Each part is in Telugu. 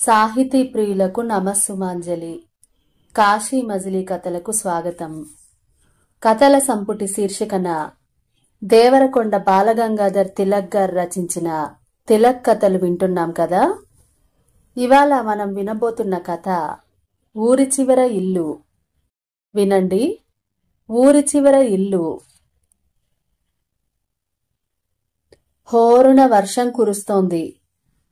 సాహితీ ప్రియులకు నమస్సుమాంజలి. కాశీ మజిలీ కథలకు స్వాగతం. కథల సంపుటి శీర్షికన దేవరకొండ బాలగంగాధర్ తిలక్ గారు రచించిన తిలక్ కథలు వింటున్నాం కదా. ఇవాళ మనం వినబోతున్న కథ ఊరి చివర ఇల్లు. వినండి. ఊరి చివర ఇల్లు. హోరున వర్షం కురుస్తోంది.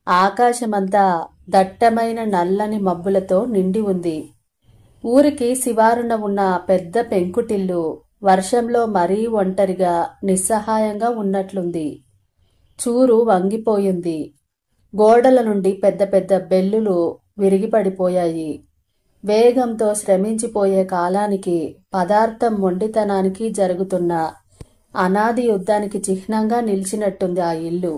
ఆకాశమంతా దట్టమైన నల్లని మబ్బులతో నిండి ఉంది. ఊరికి శివారున ఉన్న పెద్ద పెంకుటిల్లు వర్షంలో మరీ ఒంటరిగా నిస్సహాయంగా ఉన్నట్లుంది. చూరు వంగిపోయింది. గోడల నుండి పెద్ద పెద్ద బెల్లులు విరిగిపడిపోయాయి. వేగంతో శ్రమించిపోయే కాలానికి, పదార్థం మొండితనానికి జరుగుతున్న అనాది యుద్ధానికి చిహ్నంగా నిలిచినట్టుంది ఆ ఇల్లు.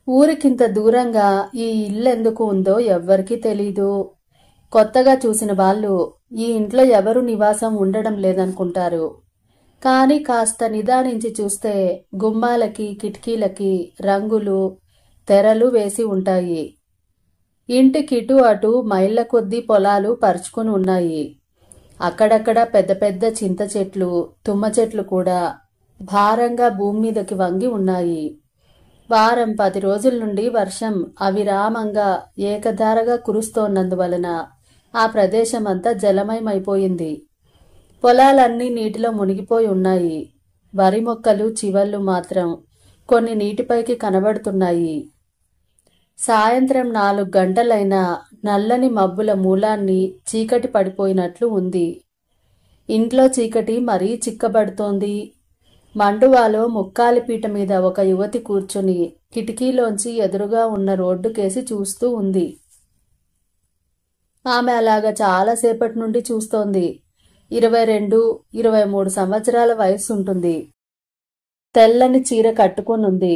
ఊరికింత దూరంగా ఈ ఇల్లెందుకు ఉందో ఎవ్వరికీ తెలీదు. కొత్తగా చూసిన వాళ్ళు ఈ ఇంట్లో ఎవరు నివాసం ఉండడం లేదనుకుంటారు. కానీ కాస్త నిదానించి చూస్తే గుమ్మాలకి, కిటికీలకి రంగులు, తెరలు వేసి ఉంటాయి. ఇంటికిటు అటు మైళ్ళ కొద్దీ పొలాలు పరుచుకుని ఉన్నాయి. అక్కడక్కడ పెద్ద పెద్ద చింత చెట్లు, తుమ్మ చెట్లు కూడా భారంగా భూమి మీదకి వంగి ఉన్నాయి. వారం 10 రోజుల నుండి వర్షం అవిరామంగా ఏకధారగా కురుస్తోన్నందువలన ఆ ప్రదేశమంతా జలమయమైపోయింది. పొలాలన్నీ నీటిలో మునిగిపోయి ఉన్నాయి. వరి మొక్కలు చివర్లు మాత్రం కొన్ని నీటిపైకి కనబడుతున్నాయి. సాయంత్రం 4 గంటలైనా నల్లని మబ్బుల మూలాన్ని చీకటి పడిపోయినట్లు ఉంది. ఇంట్లో చీకటి మరీ చిక్కబడుతోంది. మండువాలో ముక్కాలిపీట మీద ఒక యువతి కూర్చుని కిటికీలోంచి ఎదురుగా ఉన్న రోడ్డుకేసి చూస్తూ ఉంది. ఆమె అలాగా చాలాసేపటి నుండి చూస్తోంది. 22, 23 సంవత్సరాల వయస్సు ఉంటుంది. తెల్లని చీర కట్టుకునుంది.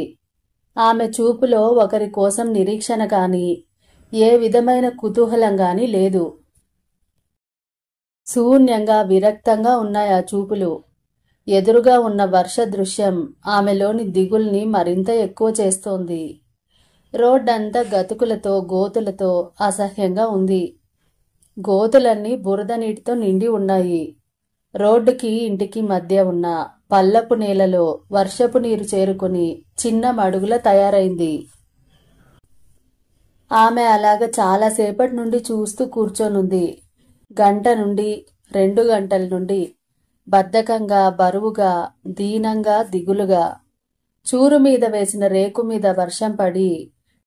ఆమె చూపులో ఒకరి కోసం నిరీక్షణ గాని, ఏ విధమైన కుతూహలం గాని లేదు. శూన్యంగా, విరక్తంగా ఉన్నాయి ఆ చూపులు. ఎదురుగా ఉన్న వర్ష దృశ్యం ఆమెలోని దిగుల్ని మరింత ఎక్కువ చేస్తోంది. రోడ్డంతా గతుకులతో, గోతులతో అసహ్యంగా ఉంది. గోతులన్నీ బురద నీటితో నిండి ఉన్నాయి. రోడ్డుకి ఇంటికి మధ్య ఉన్న పల్లపు నేలలో వర్షపు నీరు చేరుకుని చిన్న మడుగుల తయారైంది. ఆమె అలాగ చాలాసేపటి నుండి చూస్తూ కూర్చొనుంది. గంట నుండి 2 గంటల నుండి బద్ధకంగా, బరువుగా, దీనంగా, దిగులుగా. చూరు మీద వేసిన రేకు మీద వర్షం పడి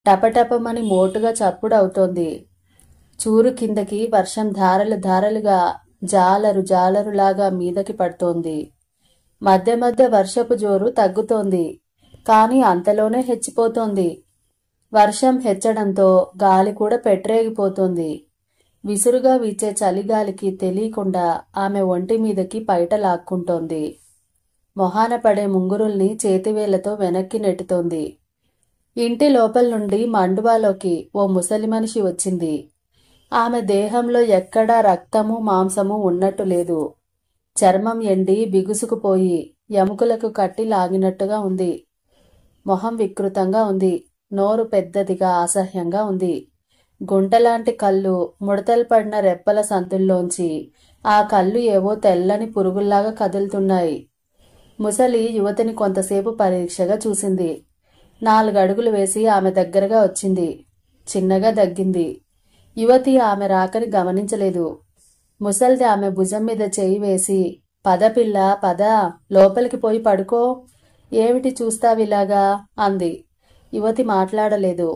టపటపమని మోటుగా చప్పుడవుతోంది. చూరు కిందకి వర్షం ధారలు ధారలుగా, జాలరు జాలరులాగా మీదకి పడుతోంది. మధ్య మధ్య వర్షపు జోరు తగ్గుతోంది. కాని అంతలోనే హెచ్చిపోతోంది. వర్షం హెచ్చడంతో గాలి కూడా పెట్టరేగిపోతోంది. విసురుగా వీచే చలిగాలికి తెలియకుండా ఆమె ఒంటి మీదకి పైట లాక్కుంటోంది. మొహాన పడే ముంగురుల్ని చేతివేళ్లతో వెనక్కి నెట్టుతోంది. ఇంటి లోపల నుండి మండువాలోకి ఓ ముసలి మనిషి వచ్చింది. ఆమె దేహంలో ఎక్కడా రక్తము, మాంసము ఉన్నట్టు లేదు. చర్మం ఎండి బిగుసుకుపోయి ఎముకలకు కట్టి లాగినట్టుగా ఉంది. మొహం వికృతంగా ఉంది. నోరు పెద్దదిగా, అసహ్యంగా ఉంది. గుంటలాంటి కళ్ళు, ముడతలు పడిన రెప్పల సంతుల్లోంచి ఆ కళ్ళు ఏవో తెల్లని పురుగుల్లాగా కదులుతున్నాయి. ముసలి యువతిని కొంతసేపు పరీక్షగా చూసింది. 4 అడుగులు వేసి ఆమె దగ్గరగా వచ్చింది. చిన్నగా దగ్గింది. యువతి ఆమె రాకని గమనించలేదు. ముసల్ది ఆమె భుజం మీద చేయి వేసి, పద పిల్ల, పద, లోపలికి పోయి పడుకో, ఏమిటి చూస్తావిలాగా అంది. యువతి మాట్లాడలేదు.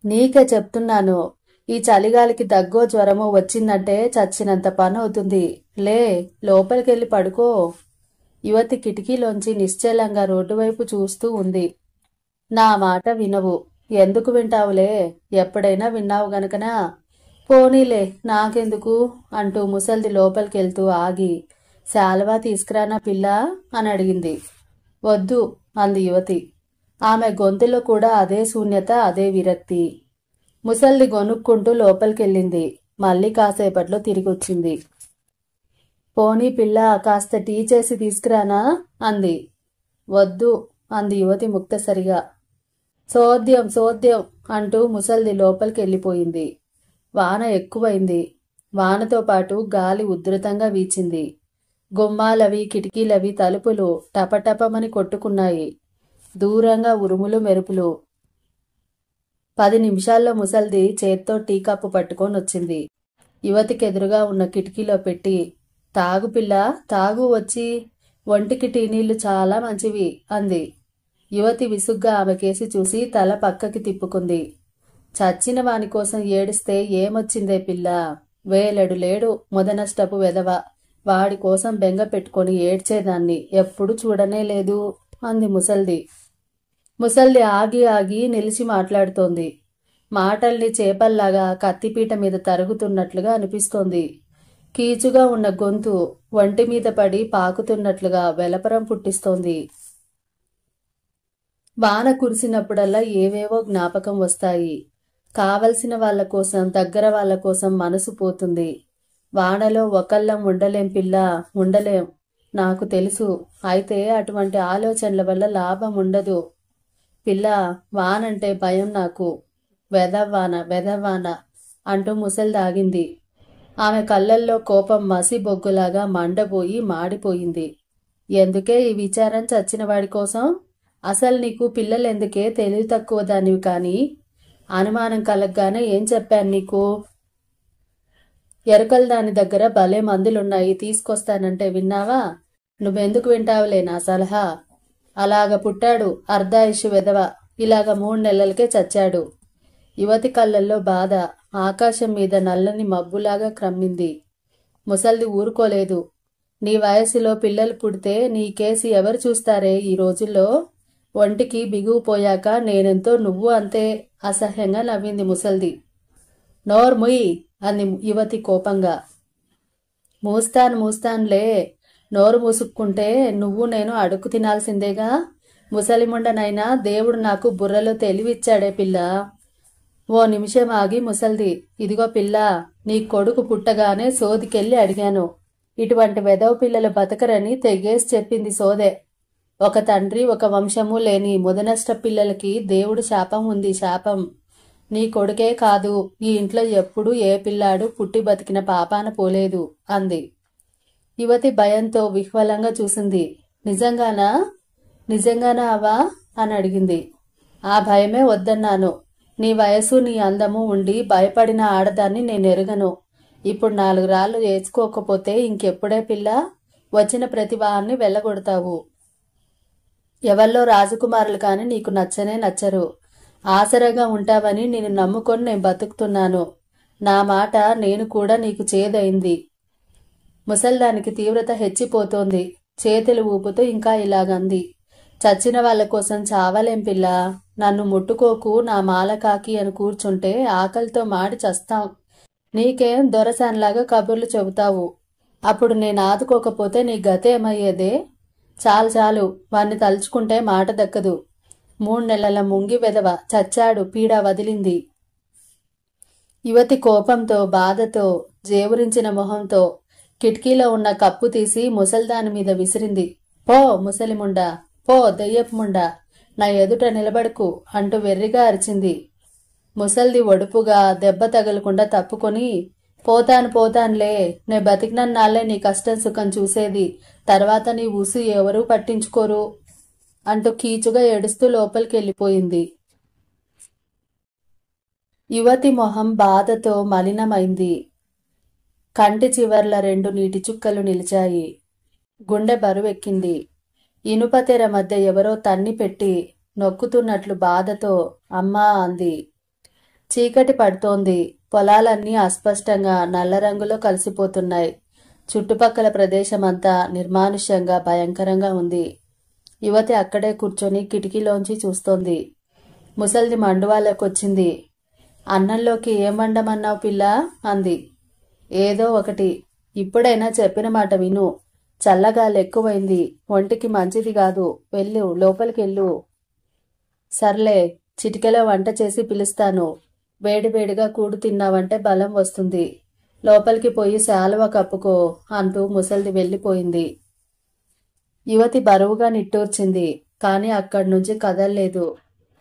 నీకే చెప్తున్నాను, ఈ చలిగాలికి దగ్గో జ్వరమో వచ్చిందంటే చచ్చినంత పని అవుతుంది. లే, లోపలికెళ్ళి పడుకో. యువతి కిటికీలోంచి నిశ్చలంగా రోడ్డువైపు చూస్తూ ఉంది. నా మాట వినవు. ఎందుకు వింటావులే, ఎప్పుడైనా విన్నావు గనకనా. పోనీలే, నాకెందుకు అంటూ ముసల్ది లోపలికెళ్తూ ఆగి, శాలువా తీసుకురానా పిల్ల అని అడిగింది. వద్దు అంది యువతి. ఆమె గొంతులో కూడా అదే శూన్యత, అదే విరక్తి. ముసల్ది గొనుక్కుంటూ లోపలికెళ్ళింది. మళ్ళీ కాసేపట్లో తిరిగొచ్చింది. పోనీ పిల్ల, కాస్త టీ చేసి తీసుకురానా అంది. వద్దు అంది యువతి ముక్తసరిగా. సోద్యం సోద్యం అంటూ ముసల్ది లోపలికి వెళ్ళిపోయింది. వాన ఎక్కువైంది. వానతో పాటు గాలి ఉధృతంగా వీచింది. గుమ్మాలవి కిటికీలవి తలుపులు టపటపమని కొట్టుకున్నాయి. దూరంగా ఉరుములు మెరుపులు. 10 నిమిషాల్లో ముసల్ది చేత్తో టీ కప్పు పట్టుకొని వచ్చింది. యువతికెదురుగా ఉన్న కిటికీలో పెట్టి, తాగు పిల్ల, తాగు వచ్చి, ఒంటికి టీ నీళ్లు చాలా మంచివి అంది. యువతి విసుగ్గా ఆమె కేసి చూసి తల పక్కకి తిప్పుకుంది. చచ్చిన వాని కోసం ఏడిస్తే ఏమొచ్చిందే పిల్ల, వేలెడు లేడు మొదనష్టపు వెధవ, వాడి కోసం బెంగ పెట్టుకొని ఏడ్చేదాన్ని ఎప్పుడు చూడనే లేదు అంది ముసల్ది. ముసల్ది ఆగి ఆగి నిలిచి మాట్లాడుతోంది. మాటల్ని చేపల్లాగా కత్తిపీట మీద తరుగుతున్నట్లుగా అనిపిస్తోంది. కీచుగా ఉన్న గొంతు ఒంటి మీద పడి పాకుతున్నట్లుగా వెలపరం పుట్టిస్తోంది. వాన కురిసినప్పుడల్లా ఏవేవో జ్ఞాపకం వస్తాయి. కావలసిన వాళ్ల కోసం, దగ్గర వాళ్ల కోసం మనసు పోతుంది. వానలో ఒకళ్ళం ఉండలేం పిల్ల, ఉండలేం. నాకు తెలుసు. అయితే అటువంటి ఆలోచనల వల్ల లాభం ఉండదు పిల్ల. వానంటే భయం నాకు. వెదవ్వాన వెదవ్వాన అంటూ ముసల్దాగింది. ఆమె కళ్ళల్లో కోపం మసి బొగ్గులాగా మండబోయి మాడిపోయింది. ఎందుకే ఈ విచారం చచ్చిన వాడి కోసం? అసలు నీకు పిల్లలెందుకే? తెలివి తక్కువ దానివి కాని. అనుమానం కలగ్గానే ఏం చెప్పాను నీకు? ఎరకల దాని దగ్గర భలే మందులున్నాయి, తీసుకొస్తానంటే విన్నావా? నువ్వెందుకు వింటావులే నా సలహా? అలాగ పుట్టాడు అర్ధాయుషు వెధవ, ఇలాగ 3 నెలలకే చచ్చాడు. యువతి కళ్ళల్లో బాధ ఆకాశం మీద నల్లని మబ్బులాగా క్రమ్మింది. ముసల్ది ఊరుకోలేదు. నీ వయసులో పిల్లలు పుడితే నీ కేసి ఎవరు చూస్తారే ఈ రోజుల్లో? ఒంటికి బిగువు పోయాక నేనెంతో, నువ్వు అంతే అసహ్యంగా నవ్వింది ముసల్ది. నోర్ముయ్ అంది యువతి కోపంగా. మూస్తానులే. నోరు మూసుక్కుంటే నువ్వు నేను అడుక్కు తినాల్సిందేగా. ముసలిముండనైనా దేవుడు నాకు బుర్రలో తెలివిచ్చాడే పిల్ల. ఓ నిమిషం ఆగి ముసల్ది, ఇదిగో పిల్ల, నీ కొడుకు పుట్టగానే సోదికెళ్ళి అడిగాను. ఇటువంటి వెధవ పిల్లలు బతకరని తెగేసి చెప్పింది సోదే. ఒక తండ్రి ఒక వంశము లేని ముదనష్ట పిల్లలకి దేవుడు శాపం ఉంది, శాపం. నీ కొడుకే కాదు, ఈ ఇంట్లో ఎప్పుడు ఏ పిల్లాడు పుట్టి బతికిన పాపాన పోలేదు అంది. యువతి భయంతో విహ్వలంగా చూసింది. నిజంగానా? నిజంగానా అవ్వా అని అడిగింది. ఆ భయమే వద్దన్నాను. నీ వయసు నీ అందము ఉండి భయపడిన ఆడదాన్ని నేనెరుగను. ఇప్పుడు 4 రాళ్లు వేసుకోకపోతే ఇంకెప్పుడే పిల్ల? వచ్చిన ప్రతి వారిని వెళ్ళగొడతావు. ఎవల్లో రాజకుమారులు కాని నీకు నచ్చనే నచ్చరు. ఆసరగా ఉంటావని నేను నమ్ముకొని నేను బతుకుతున్నాను. నా మాట నేను కూడా నీకు చేదైంది. ముసల్దానికి తీవ్రత హెచ్చిపోతోంది. చేతులు ఊపుతూ ఇంకా ఇలాగంది. చచ్చిన వాళ్ళ కోసం చావలేం పిల్ల. నన్ను ముట్టుకోకు నా మాలకాకి అని కూర్చుంటే ఆకలితో మాడి చస్తాం. నీకేం దొరసాన్లాగా కబుర్లు చెబుతావు. అప్పుడు నేను ఆదుకోకపోతే నీ గతేమయ్యేదే? చాలు చాలు, వాణ్ణి తలుచుకుంటే మాట దక్కదు. 3 నెలల ముంగి వెధవ చచ్చాడు, పీడ వదిలింది. యువతి కోపంతో బాధతో జేవురించిన మొహంతో కిటికీలో ఉన్న కప్పు తీసి ముసల్దాని మీద విసిరింది. పో ముసలిముండా, పో దెయ్యపు ముండా, నా ఎదుట నిలబడుకు అంటూ వెర్రిగా అరిచింది. ముసల్ది ఒడుపుగా దెబ్బ తగలకుండా తప్పుకొని, పోతానులే, నే బతికినన్నాళ్లే నీ కష్టం సుఖం చూసేది, తర్వాత నీ ఊసు ఎవరూ పట్టించుకోరు అంటూ కీచుగా ఏడుస్తూ లోపలికి వెళ్ళిపోయింది. యువతి మొహం బాధతో మలినమైంది. కంటి చివర్ల 2 నీటి చుక్కలు నిలిచాయి. గుండె బరువెక్కింది. ఇనుపతెర మధ్య ఎవరో తన్ని పెట్టి నొక్కుతున్నట్లు బాధతో అమ్మా అంది. చీకటి పడుతోంది. పొలాలన్నీ అస్పష్టంగా నల్ల రంగులో కలిసిపోతున్నాయి. చుట్టుపక్కల ప్రదేశమంతా నిర్మానుష్యంగా భయంకరంగా ఉంది. యువతి అక్కడే కూర్చొని కిటికీలోంచి చూస్తోంది. ముసల్ది మండువాళ్ళకొచ్చింది. అన్నంలోకి ఏం వండమన్నావు పిల్ల అంది. ఏదో ఒకటి, ఇప్పుడైనా చెప్పిన మాట విను. చల్లగాలి ఎక్కువైంది, ఒంటికి మంచిది కాదు. వెళ్ళు, లోపలికెళ్ళు. సర్లే, చిటికెలో వంట చేసి పిలుస్తాను. వేడివేడిగా కూడు తిన్నావంటే బలం వస్తుంది. లోపలికి పోయి శాలువ కప్పుకో అంటూ ముసల్ది వెళ్ళిపోయింది. యువతి బరువుగా నిట్టూర్చింది. కాని అక్కడి నుంచి కదల్లేదు.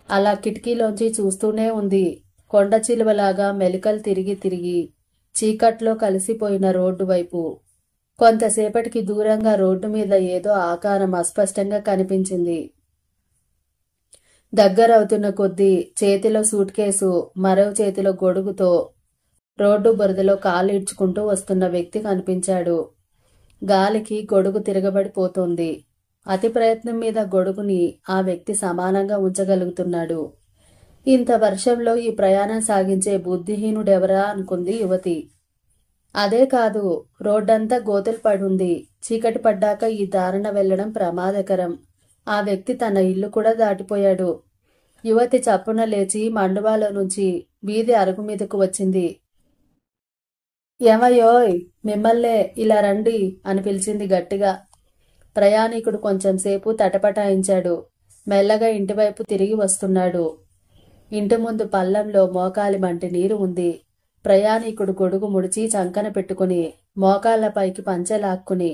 అలా కిటికీలోంచి చూస్తూనే ఉంది. కొండ చిలువలాగా మెలికలు తిరిగి తిరిగి చీకట్లో కలిసిపోయిన రోడ్డు వైపు. కొంతసేపటికి దూరంగా రోడ్డు మీద ఏదో ఆకారం అస్పష్టంగా కనిపించింది. దగ్గరవుతున్న కొద్దీ చేతిలో సూట్ కేసు, మరో చేతిలో గొడుగుతో రోడ్డు బురదలో కాలు ఈడ్చుకుంటూ వస్తున్న వ్యక్తి కనిపించాడు. గాలికి గొడుగు తిరగబడిపోతోంది. అతి ప్రయత్నం మీద గొడుగుని ఆ వ్యక్తి సమానంగా ఉంచగలుగుతున్నాడు. ఇంత వర్షంలో ఈ ప్రయాణం సాగించే బుద్ధిహీనుడెవరా అనుకుంది యువతి. అదే కాదు, రోడ్డంతా గోతులు పడుంది. చీకటి పడ్డాక ఈ దారిన వెళ్లడం ప్రమాదకరం. ఆ వ్యక్తి తన ఇల్లు కూడా దాటిపోయాడు. యువతి చప్పున లేచి మండువాలో నుంచి వీధి అరుగు మీదకు వచ్చింది. ఏమయ్యోయ్, మిమ్మల్నే, ఇలా రండి అని పిలిచింది గట్టిగా. ప్రయాణికుడు కొంచెంసేపు తటపటాయించాడు. మెల్లగా ఇంటివైపు తిరిగి వస్తున్నాడు. ఇంటి ముందు పల్లంలో మోకాలి మంటి నీరు ఉంది. ప్రయాణికుడు గొడుగు ముడిచి చంకన పెట్టుకుని మోకాళ్లపైకి పంచెలాక్కుని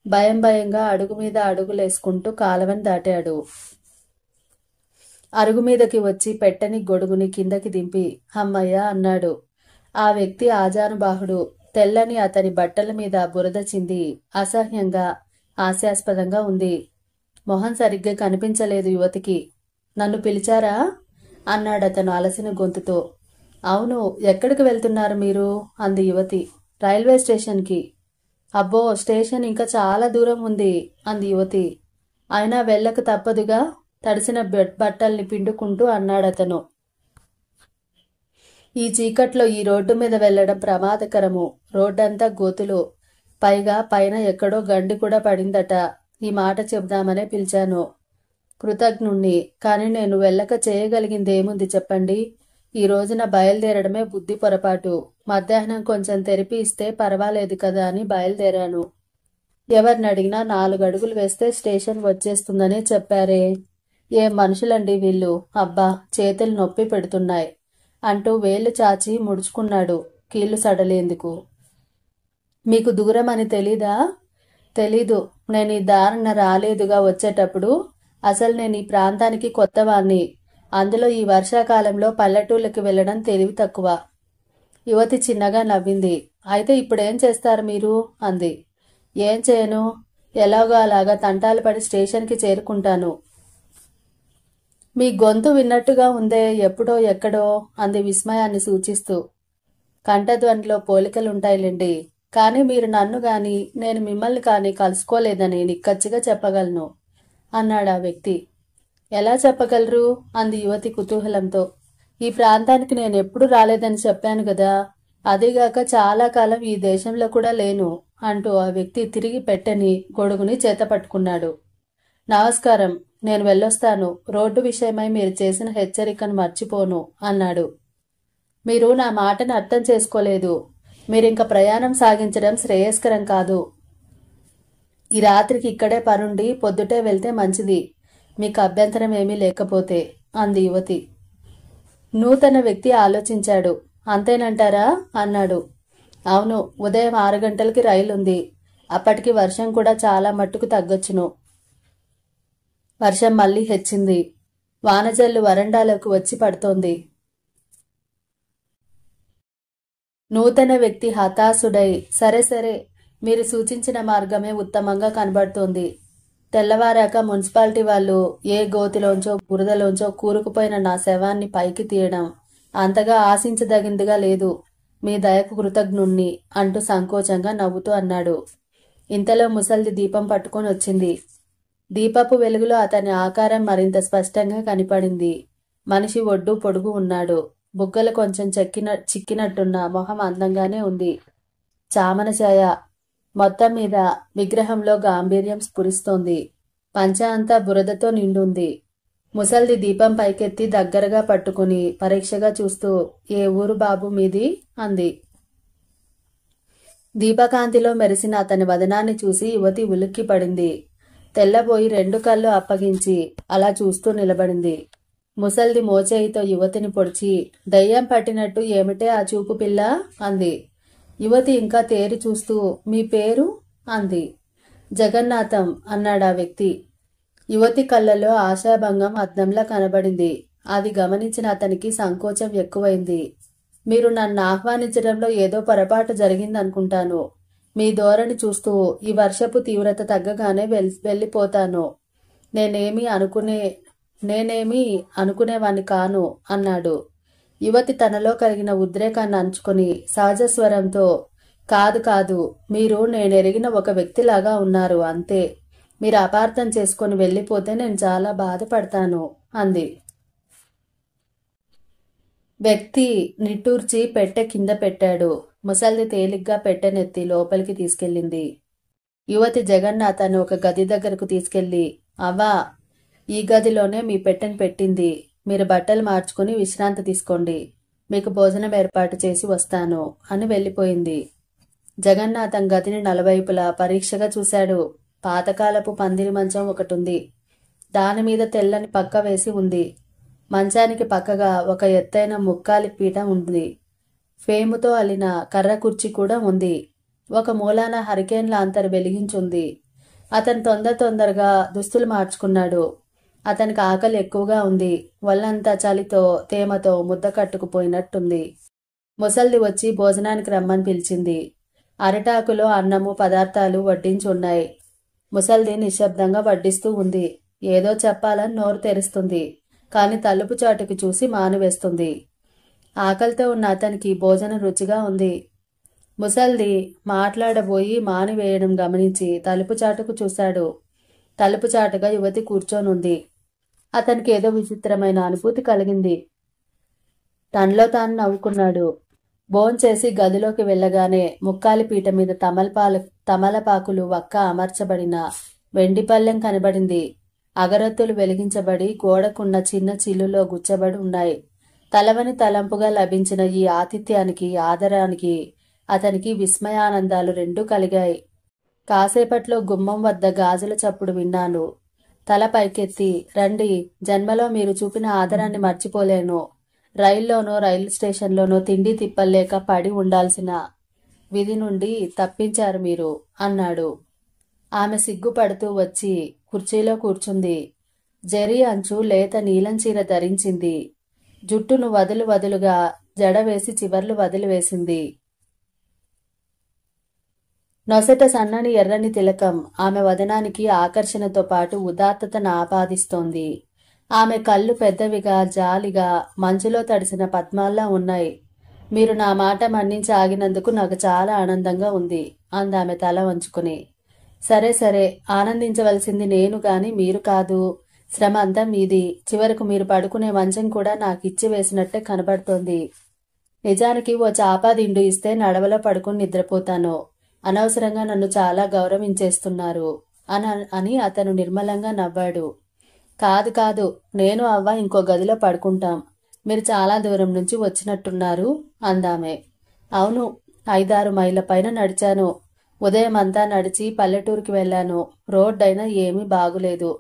భయం భయంగా అడుగు మీద అడుగులేసుకుంటూ కాలవని దాటాడు. అరుగు మీదకి వచ్చి పెట్టని గొడుగుని కిందకి దింపి హమ్మయ్య అన్నాడు. ఆ వ్యక్తి ఆజానుబాహుడు. తెల్లని అతని బట్టల మీద బురద చింది అసహ్యంగా, హాస్యాస్పదంగా ఉంది. మొహం సరిగ్గా కనిపించలేదు యువతికి. నన్ను పిలిచారా అన్నాడతను అలసిన గొంతుతో. అవును, ఎక్కడికి వెళ్తున్నారు మీరు అంది యువతి. రైల్వే స్టేషన్కి. అబ్బో, స్టేషన్ ఇంకా చాలా దూరం ఉంది అంది యువతి. అయినా వెళ్ళక తప్పదుగా తడిసిన బట్టల్ని పిండుకుంటూ అన్నాడతను. ఈ చీకట్లో ఈ రోడ్డు మీద వెళ్లడం ప్రమాదకరము. రోడ్డంతా గోతులు. పైగా పైన ఎక్కడో గండి కూడా పడిందట. ఈ మాట చెబుదామనే పిలిచాను. కృతజ్ఞుణ్ణి, కాని నేను వెళ్ళక చేయగలిగిందేముంది చెప్పండి. ఈ రోజున బయలుదేరడమే బుద్ధి పొరపాటు. మధ్యాహ్నం కొంచెం తెరిపి ఇస్తే పర్వాలేదు కదా అని బయలుదేరాను. ఎవరిని అడిగినా 4 అడుగులు వేస్తే స్టేషన్ వచ్చేస్తుందనే చెప్పారే. ఏం మనుషులండి వీళ్ళు. అబ్బా, చేతులు నొప్పి పెడుతున్నాయి అంటూ వేళ్లు చాచి ముడుచుకున్నాడు కీళ్లు సడలేందుకు. మీకు దూరం అని తెలీదా? తెలీదు. నేను ఈ దారిన రాలేదుగా వచ్చేటప్పుడు. అసలు నేను ఈ ప్రాంతానికి కొత్తవాణ్ణి. అందులో ఈ వర్షాకాలంలో పల్లెటూళ్ళకి వెళ్లడం తెలివి తక్కువ. యువతి చిన్నగా నవ్వింది. అయితే ఇప్పుడేం చేస్తారు మీరు అంది. ఏం చేయను, ఎలాగో అలాగా తంటాలు పడి స్టేషన్కి చేరుకుంటాను. మీ గొంతు విన్నట్టుగా ఉందే, ఎప్పుడో ఎక్కడో అంది విస్మయాన్ని సూచిస్తూ. కంఠధ్వనిలో పోలికలుంటాయిలేండి. కానీ మీరు నన్ను గాని నేను మిమ్మల్ని కానీ కలుసుకోలేదని నిక్కచ్చిగా చెప్పగలను అన్నాడు ఆ వ్యక్తి. ఎలా చెప్పగలరు అంది యువతి కుతూహలంతో. ఈ ప్రాంతానికి నేను ఎప్పుడు రాలేదని చెప్పాను కదా. అదిగాక చాలా కాలం ఈ దేశంలో కూడా లేను అంటూ ఆ వ్యక్తి తిరిగి పెట్టని గొడుగుని చేత పట్టుకున్నాడు. నమస్కారం, నేను వెళ్ళొస్తాను. రోడ్డు విషయమై మీరు చేసిన హెచ్చరికను మర్చిపోను అన్నాడు. మీరు నా మాటను అర్థం చేసుకోలేదు. మీరింక ప్రయాణం సాగించడం శ్రేయస్కరం కాదు. ఈ రాత్రికి ఇక్కడే పనుండి పొద్దుటే వెళ్తే మంచిది, మీకు అభ్యంతరం ఏమీ లేకపోతే అంది యువతి. నూతన వ్యక్తి ఆలోచించాడు. అంతేనంటారా అన్నాడు. అవును, ఉదయం 6 గంటలకి రైలుంది. అప్పటికి వర్షం కూడా చాలా మట్టుకు తగ్గొచ్చును. వర్షం మళ్లీ హెచ్చింది. వానజల్లు వరండాలోకి వచ్చి పడుతోంది. నూతన వ్యక్తి హతాశుడై, సరే సరే, మీరు సూచించిన మార్గమే ఉత్తమంగా కనబడుతోంది. తెల్లవారాక మున్సిపాలిటీ వాళ్ళు ఏ గోతిలోంచో బురదలోంచో కూరుకుపోయిన నా శవాన్ని పైకి తీయడం అంతగా ఆశించదగిందిగా లేదు. మీ దయకు కృతజ్ఞుణ్ణి అంటూ సంకోచంగా నవ్వుతూ అన్నాడు. ఇంతలో ముసల్ది దీపం పట్టుకొని వచ్చింది. దీపపు వెలుగులో అతని ఆకారం మరింత స్పష్టంగా కనిపడింది. మనిషి ఒడ్డు పొడుగు ఉన్నాడు. బుగ్గలు కొంచెం చిక్కినట్టున్న మొహం అందంగానే ఉంది. చామనఛాయ. మొత్తం మీద విగ్రహంలో గాంభీర్యం స్ఫురిస్తోంది. పంచ అంతా బురదతో నిండుంది. ముసల్ది దీపం పైకెత్తి దగ్గరగా పట్టుకుని పరీక్షగా చూస్తూ, ఏ ఊరు బాబు మీది అంది. దీపకాంతిలో మెరిసిన అతని వదనాన్ని చూసి యువతి ఉలిక్కి పడింది. తెల్లబోయి 2 కళ్ళు అప్పగించి అలా చూస్తూ నిలబడింది. ముసల్ది మోచేయితో యువతిని పొడిచి, దయ్యం పట్టినట్టు ఏమిటే ఆ చూపు పిల్ల అంది. యువతి ఇంకా తేరి చూస్తూ, మీ పేరు అంది. జగన్నాథం అన్నాడా వ్యక్తి. యువతి కళ్ళలో ఆశాభంగం అద్దంలా కనబడింది. అది గమనించిన అతనికి సంకోచం ఎక్కువైంది. మీరు నన్ను ఆహ్వానించడంలో ఏదో పొరపాటు జరిగిందనుకుంటాను. మీ ధోరణి చూస్తూ ఈ వర్షపు తీవ్రత తగ్గగానే వెళ్ళిపోతాను. నేనేమీ అనుకునేవాణ్ణి కాను అన్నాడు. యువతి తనలో కలిగిన ఉద్రేకాన్ని అంచుకొని సహజ స్వరంతో, కాదు కాదు, మీరు నేనెరిగిన ఒక వ్యక్తిలాగా ఉన్నారు అంతే. మీరు అపార్థం చేసుకొని వెళ్ళిపోతే నేను చాలా బాధపడతాను అంది. వ్యక్తి నిట్టూర్చి పెట్టె కింద పెట్టాడు. ముసల్ది తేలిగ్గా పెట్టెనెత్తి లోపలికి తీసుకెళ్ళింది. యువతి జగన్నాథాన్ని ఒక గది దగ్గరకు తీసుకెళ్లి, అవ్వా, ఈ గదిలోనే మీ పెట్టెను పెట్టింది. మీరు బట్టలు మార్చుకుని విశ్రాంతి తీసుకోండి. మీకు భోజనం ఏర్పాటు చేసి వస్తాను అని వెళ్ళిపోయింది. జగన్నాథం గదిని నలువైపులా పరీక్షగా చూశాడు. పాతకాలపు పందిరి మంచం ఒకటుంది. దానిమీద తెల్లని పక్క వేసి ఉంది. మంచానికి పక్కగా ఒక ఎత్తైన ముక్కాలి పీఠం ఉంది. ఫేముతో అల్లిన కర్ర కుర్చీ కూడా ఉంది. ఒక మూలాన హరికేన్ లాంతరు వెలిగించుంది. అతను తొందరగా దుస్తులు మార్చుకున్నాడు. అతనికి ఆకలి ఎక్కువగా ఉంది. ఒళ్ళంతా చలితో తేమతో ముద్ద కట్టుకుపోయినట్టుంది. ముసల్ది వచ్చి భోజనానికి రమ్మని పిలిచింది. అరిటాకులో అన్నము పదార్థాలు వడ్డించి ఉన్నాయి. ముసల్ది నిశ్శబ్దంగా వడ్డిస్తూ ఉంది. ఏదో చెప్పాలని నోరు తెరుస్తుంది. కాని తలుపు చాటుకి చూసి మానివేస్తుంది. ఆకలితో ఉన్న అతనికి భోజనం రుచిగా ఉంది. ముసల్ది మాట్లాడబోయి మానివేయడం గమనించి తలుపు చాటుకు చూశాడు. తలుపు చాటుగా యువతి కూర్చోనుంది. అతనికి ఏదో విచిత్రమైన అనుభూతి కలిగింది. తనలో తాను నవ్వుకున్నాడు. భోంచేసి గదిలోకి వెళ్ళగానే ముక్కాలి పీట మీద తమలపాకులు వక్క అమర్చబడిన వెండిపల్లెం కనబడింది. అగరత్తులు వెలిగించబడి గోడకున్న చిన్న చిల్లులో గుచ్చబడి ఉన్నాయి. తలవని తలంపుగా లభించిన ఈ ఆతిథ్యానికి ఆదరానికి అతనికి విస్మయానందాలు రెండూ కలిగాయి. కాసేపట్లో గుమ్మం వద్ద గాజుల చప్పుడు విన్నాను. తల పైకెత్తి, రండి, జన్మలో మీరు చూపిన ఆదరాన్ని మర్చిపోలేను. రైల్లోనో రైలు స్టేషన్లోనో తిండి తిప్పలేక పడి ఉండాల్సిన విధి నుండి తప్పించారు మీరు అన్నాడు. ఆమె సిగ్గుపడుతూ వచ్చి కుర్చీలో కూర్చుంది. జరీ అంచు లేత నీలం చీర ధరించింది. జుట్టును వదులుగా జడవేసి చివర్లు వదిలివేసింది. నొసట సన్నని ఎర్రని తిలకం ఆమె వదనానికి ఆకర్షణతో పాటు ఉదాత్తతను ఆపాదిస్తోంది. ఆమె కళ్ళు పెద్దవిగా జాలిగా మంచులో తడిసిన పద్మాల్లా ఉన్నాయి. మీరు నా మాట మన్నించి ఆగినందుకు నాకు చాలా ఆనందంగా ఉంది అందామె తల వంచుకుని. సరే, ఆనందించవలసింది నేను గాని మీరు కాదు. శ్రమ అంతా మీది. చివరకు మీరు పడుకునే మంచం కూడా నాకు ఇచ్చి వేసినట్టే కనబడుతోంది. నిజానికి ఓ చాపాదిండు ఇస్తే నడవలో పడుకుని నిద్రపోతాను. అనవసరంగా నన్ను చాలా గౌరవించేస్తున్నారు అని అతను నిర్మలంగా నవ్వాడు. కాదు, నేను అవ్వ ఇంకో గదిలో పడుకుంటాం. మీరు చాలా దూరం నుంచి వచ్చినట్టున్నారు అందామే. అవును, 5-6 మైళ్ళ పైన నడిచాను. ఉదయం అంతా నడిచి పల్లెటూరుకి వెళ్ళాను. రోడ్డైనా ఏమీ బాగులేదు.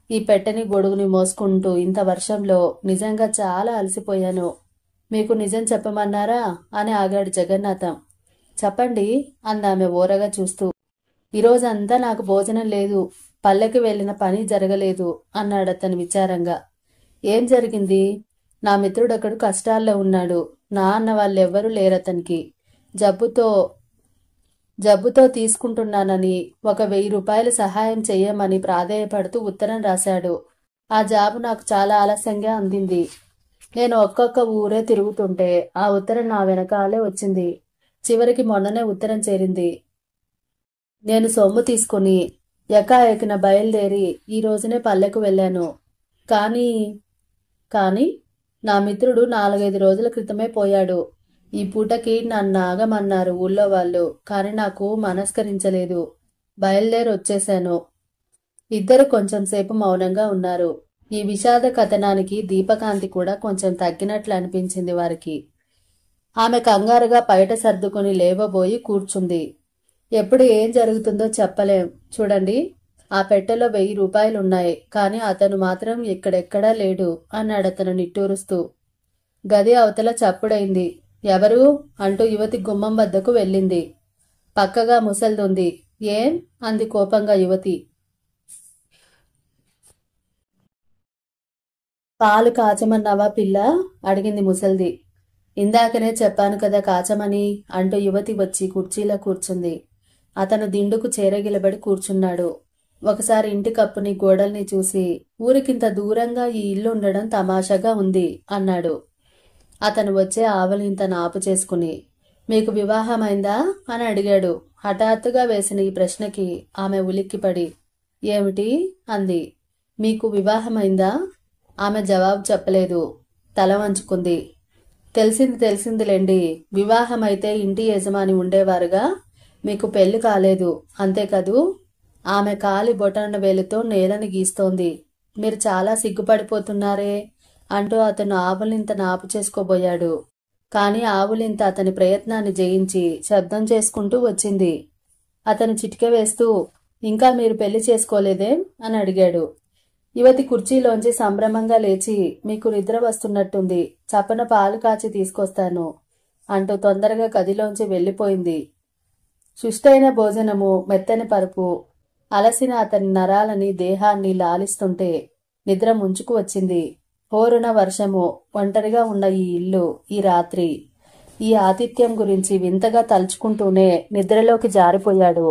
ఈ పెట్టెని గొడుగుని మోసుకుంటూ ఇంత వర్షంలో నిజంగా చాలా అలసిపోయాను. మీకు నిజం చెప్పమన్నారా అని ఆగాడు జగన్నాథం. చెప్పండి అందామె ఓరగా చూస్తూ. ఈరోజంతా నాకు భోజనం లేదు. పల్లెకి వెళ్ళిన పని జరగలేదు అన్నాడతను విచారంగా. ఏం జరిగింది? నా మిత్రుడొకడు కష్టాల్లో ఉన్నాడు. నా అన్న వాళ్ళెవ్వరూ లేరతనికి. జబ్బుతో తీసుకుంటున్నానని 1,000 రూపాయలు సహాయం చెయ్యమని ప్రాధేయపడుతూ ఉత్తరం రాశాడు. ఆ జాబు నాకు చాలా ఆలస్యంగా అందింది. నేను ఒక్కొక్క ఊరే తిరుగుతుంటే ఆ ఉత్తరం నా వెనకాలే వచ్చింది. చివరికి మొన్ననే ఉత్తరం చేరింది. నేను సొమ్ము తీసుకుని ఎకాఎకిన బయలుదేరి ఈ రోజునే పల్లెకు వెళ్ళాను. కానీ నా మిత్రుడు 4-5 రోజుల క్రితమే పోయాడు. ఈ పూటకి నన్ను ఆగమన్నారు ఊళ్ళో వాళ్ళు. కాని నాకు మనస్కరించలేదు. బయలుదేరి వచ్చేశాను. ఇద్దరు కొంచెం సేపు మౌనంగా ఉన్నారు. ఈ విషాద కథనానికి దీపకాంతి కూడా కొంచెం తగ్గినట్లు అనిపించింది వారికి. ఆమె కంగారుగా బయట సర్దుకుని లేవబోయి కూర్చుంది. ఎప్పుడు ఏం జరుగుతుందో చెప్పలేం. చూడండి, ఆ పెట్టెలో 1000 రూపాయలున్నాయి. కాని అతను మాత్రం ఇక్కడెక్కడా లేడు అన్నాడతను నిట్టూరుస్తూ. గది అవతల చప్పుడైంది. ఎవరు అంటూ యువతి గుమ్మం వద్దకు వెళ్ళింది. పక్కగా ముసల్దుంది. ఏం అంది కోపంగా యువతి. పాలు కాచమన్నావా పిల్ల? అడిగింది ముసల్ది. ఇందాకనే చెప్పాను కదా కాచమని అంటూ యువతి వచ్చి కుర్చీలో కూర్చుంది. అతను దిండుకు చేరగిలబడి కూర్చున్నాడు. ఒకసారి ఇంటి కప్పుని గోడల్ని చూసి, ఊరికింత దూరంగా ఈ ఇల్లు ఉండడం తమాషాగా ఉంది అన్నాడు. అతను వచ్చే ఆవలింత నాపు చేసుకుని, మీకు వివాహమైందా అని అడిగాడు. హఠాత్తుగా వేసిన ఈ ప్రశ్నకి ఆమె ఉలిక్కిపడి, ఏమిటి అంది. మీకు వివాహమైందా? ఆమె జవాబు చెప్పలేదు. తల వంచుకుంది. తెలిసిందిలేండి. వివాహమైతే ఇంటి యజమాని ఉండేవారుగా. మీకు పెళ్లి కాలేదు అంతే కదూ? ఆమె కాలి బొటన వేలుతో నేలని గీస్తోంది. మీరు చాలా సిగ్గుపడిపోతున్నారే అంటూ అతను ఆవులింత నాపు చేసుకోబోయాడు. కాని ఆవులింత అతని ప్రయత్నాన్ని జయించి శబ్దం చేసుకుంటూ వచ్చింది. అతను చిటిక వేస్తూ, ఇంకా మీరు పెళ్లి చేసుకోలేదేం అని అడిగాడు. యువతి కుర్చీలోంచి సంభ్రమంగా లేచి, మీకు నిద్ర వస్తున్నట్టుంది, చప్పన పాలు కాచి తీసుకొస్తాను అంటూ తొందరగా గదిలోంచి వెళ్లిపోయింది. శుష్టైన భోజనము, మెత్తని పరుపు అలసిన అతని నరాలని దేహాన్ని లాలిస్తుంటే నిద్ర ముంచుకు వచ్చింది. హోరున వర్షము, ఒంటరిగా ఉన్న ఈ ఇల్లు, ఈ రాత్రి, ఈ ఆతిథ్యం గురించి వింతగా తలుచుకుంటూనే నిద్రలోకి జారిపోయాడు.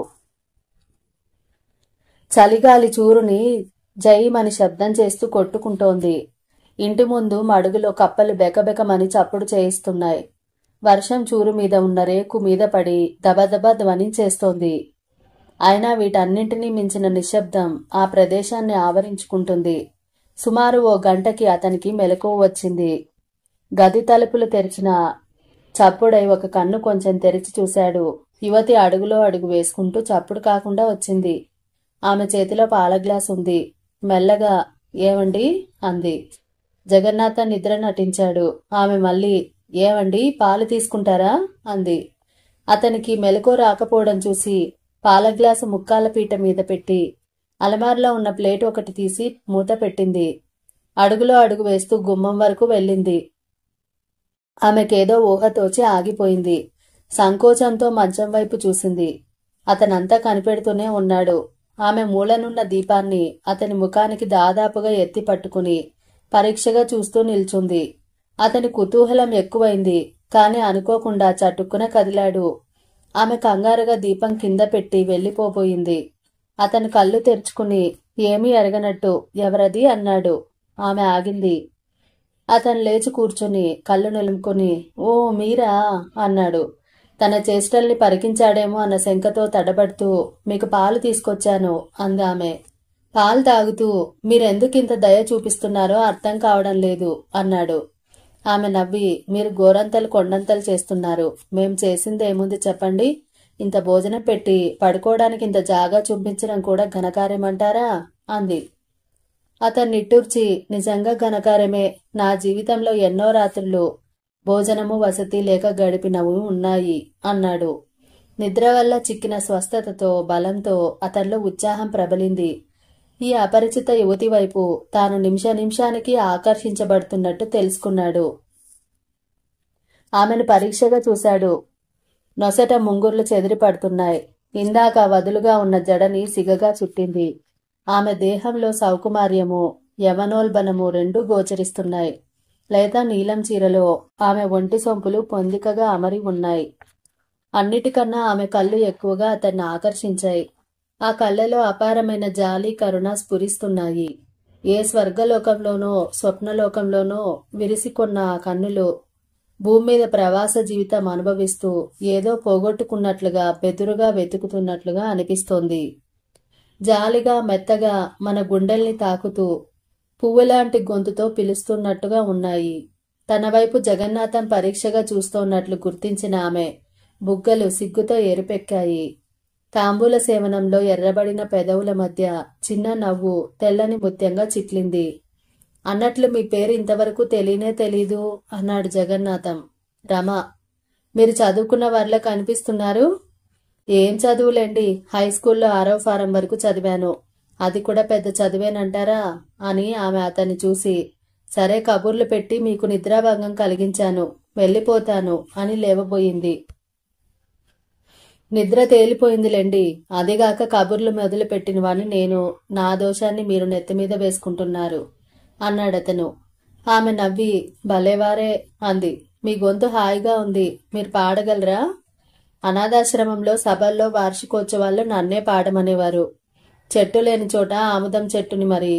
చలిగాలి చూరుని జైమని శబ్దం చేస్తూ కొట్టుకుంటోంది. ఇంటి ముందు మడుగులో కప్పలు బెకబెకమని చప్పుడు చేయిస్తున్నాయి. వర్షం చూరు మీద ఉన్న రేకు మీద పడి దబదబా ధ్వనించేస్తోంది. అయినా వీటన్నింటినీ మించిన నిశ్శబ్దం ఆ ప్రదేశాన్ని ఆవరించుకుంటుంది. సుమారు ఓ గంటకి అతనికి మెలకువ వచ్చింది. గది తలుపులు తెరిచిన చప్పుడై ఒక కన్ను కొంచెం తెరిచి చూశాడు. యువతి అడుగులో అడుగు వేసుకుంటూ చప్పుడు కాకుండా వచ్చింది. ఆమె చేతిలో పాల గ్లాస్ ఉంది. మెల్లగా, ఏవండి అంది. జగన్నాథన్ నిద్ర నటించాడు. ఆమె మళ్ళీ, ఏవండి పాలు తీసుకుంటారా అంది. అతనికి మెలకువ రాకపోవడం చూసి పాల గ్లాసు ముక్కాల పీట మీద పెట్టి అలమార్లో ఉన్న ప్లేట్ ఒకటి తీసి మూత పెట్టింది. అడుగులో అడుగు వేస్తూ గుమ్మం వరకు వెళ్ళింది. ఆమెకేదో ఊహతోచి ఆగిపోయింది. సంకోచంతో మంచం వైపు చూసింది. అతనంతా కనిపెడుతూనే ఉన్నాడు. ఆమె మూలనున్న దీపాన్ని అతని ముఖానికి దాదాపుగా ఎత్తి పట్టుకుని పరీక్షగా చూస్తూ నిల్చుంది. అతని కుతూహలం ఎక్కువైంది. కాని అనుకోకుండా చటుక్కున కదిలాడు. ఆమె కంగారుగా దీపం కింద పెట్టి వెళ్లిపోబోయింది. అతను కళ్ళు తెరుచుకుని ఏమీ ఎరగనట్టు, ఎవరది అన్నాడు. ఆమె ఆగింది. అతను లేచి కూర్చుని కళ్ళు నిలుముకుని, ఓ మీరా అన్నాడు. తన చేష్టల్ని పరికించాడేమో అన్న శంకతో తడబడుతూ, మీకు పాలు తీసుకొచ్చాను అందామె. పాలు తాగుతూ, మీరెందుకింత దయ చూపిస్తున్నారో అర్థం కావడం లేదు అన్నాడు. ఆమె నవ్వి, మీరు గోరంతలు కొండంతలు చేస్తున్నారు. మేం చేసిందేముంది చెప్పండి. ఇంత భోజనం పెట్టి పడుకోవడానికి ఇంత జాగా చూపించడం కూడా ఘనకార్యమంటారా అంది. అతను నిట్టూర్చి, నిజంగా ఘనకార్యమే. నా జీవితంలో ఎన్నో రాత్రులు భోజనము వసతి లేక గడిపినవి ఉన్నాయి అన్నాడు. నిద్ర వల్ల చిక్కిన స్వస్థతతో బలంతో అతనిలో ఉత్సాహం ప్రబలింది. ఈ అపరిచిత యువతి వైపు తాను నిమిషానికి ఆకర్షించబడుతున్నట్టు తెలుసుకున్నాడు. ఆమెను పరీక్షగా చూశాడు. నొసట ముంగుర్లు చెదిరి పడుతున్నాయి. ఇందాక వదులుగా ఉన్న జడని సిగగా చుట్టింది. ఆమె దేహంలో సౌకుమార్యము, యవనోల్బనము రెండూ గోచరిస్తున్నాయి. లేత నీలం చీరలో ఆమె ఒంటి సొంపులు పొందికగా అమరి ఉన్నాయి. అన్నిటికన్నా ఆమె కళ్ళు ఎక్కువగా అతన్ని ఆకర్షించాయి. ఆ కళ్ళలో అపారమైన జాలి, కరుణ స్ఫురిస్తున్నాయి. ఏ స్వర్గలోకంలోనో స్వప్నలోకంలోనో విరిసికొన్న ఆ కన్నులు భూమి మీద ప్రవాస జీవితం అనుభవిస్తూ ఏదో పోగొట్టుకున్నట్లుగా బెదురుగా వెతుకుతున్నట్లుగా అనిపిస్తోంది. జాలిగా మెత్తగా మన గుండెల్ని తాకుతూ పువ్వులాంటి గొంతుతో పిలుస్తున్నట్టుగా ఉన్నాయి. తన వైపు జగన్నాథం పరీక్షగా చూస్తోన్నట్లు గుర్తించిన ఆమె బుగ్గలు సిగ్గుతో ఎరుపెక్కాయి. తాంబూల సేవనంలో ఎర్రబడిన పెదవుల మధ్య చిన్న నవ్వు తెల్లని ముత్యంగా చిట్లింది. అన్నట్లు మీ పేరు ఇంతవరకు తెలీదు అన్నాడు జగన్నాథం. రమ. మీరు చదువుకున్న వారిలా కనిపిస్తున్నారు. ఏం చదువులేండి, హైస్కూల్లో 6వ ఫారం వరకు చదివాను. అది కూడా పెద్ద చదివేనంటారా అని ఆమె అతన్ని చూసి, సరే కబుర్లు పెట్టి మీకు నిద్రాభంగం కలిగించాను, వెళ్ళిపోతాను అని లేవబోయింది. నిద్ర తేలిపోయిందిలేండి. అదిగాక కబుర్లు మొదలు పెట్టిన వాణ్ణి నేను. నా దోషాన్ని మీరు నెత్తిమీద వేసుకుంటున్నారు అన్నాడతను. ఆమె నవ్వి, భలేవారే అంది. మీ గొంతు హాయిగా ఉంది, మీరు పాడగలరా? అనాథాశ్రమంలో సభల్లో వార్షికోత్సవాల్లో నన్నే పాడమనేవారు. చెట్టు లేని చోట ఆముదం చెట్టుని మరి.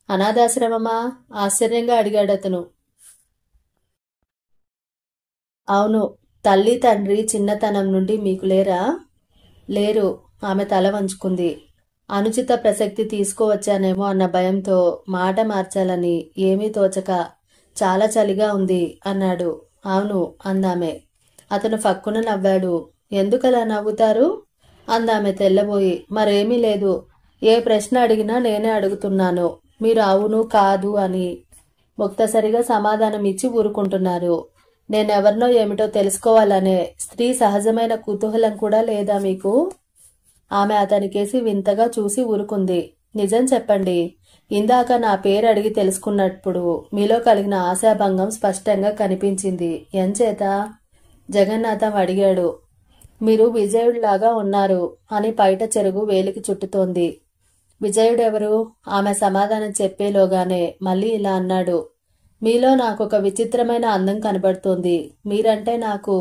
అనాథాశ్రమమా? ఆశ్చర్యంగా అడిగాడతను. అవును. తల్లి తండ్రి చిన్నతనం నుండి మీకు లేరా? లేరు. ఆమె తల వంచుకుంది. అనుచిత ప్రసక్తి తీసుకువచ్చానేమో అన్న భయంతో మాట మార్చాలని ఏమీ తోచక, చాలా చలిగా ఉంది అన్నాడు. అవును అందామె. అతను ఫక్కున నవ్వాడు. ఎందుకలా నవ్వుతారు? అందామె తెల్లబోయి. మరేమీ లేదు. ఏ ప్రశ్న అడిగినా నేనే అడుగుతున్నాను. మీరు అవును కాదు అని ముక్తసరిగా సమాధానం ఇచ్చి ఊరుకుంటున్నారు. నేనెవరినో ఏమిటో తెలుసుకోవాలనే స్త్రీ సహజమైన కుతూహలం కూడా లేదా మీకు? ఆమె అతనికేసి వింతగా చూసి ఊరుకుంది. నిజం చెప్పండి. ఇందాక నా పేరు అడిగి తెలుసుకున్నప్పుడు మీలో కలిగిన ఆశాభంగం స్పష్టంగా కనిపించింది. ఎంచేత? జగన్నాథం అడిగాడు. మీరు విజయుడిలాగా ఉన్నారు అని పైట చెరుగు వేలికి చుట్టుతోంది. విజయుడెవరు? ఆమె సమాధానం చెప్పేలోగానే మళ్ళీ ఇలా అన్నాడు. మీలో నాకొక విచిత్రమైన అందం కనబడుతోంది. మీరంటే నాకు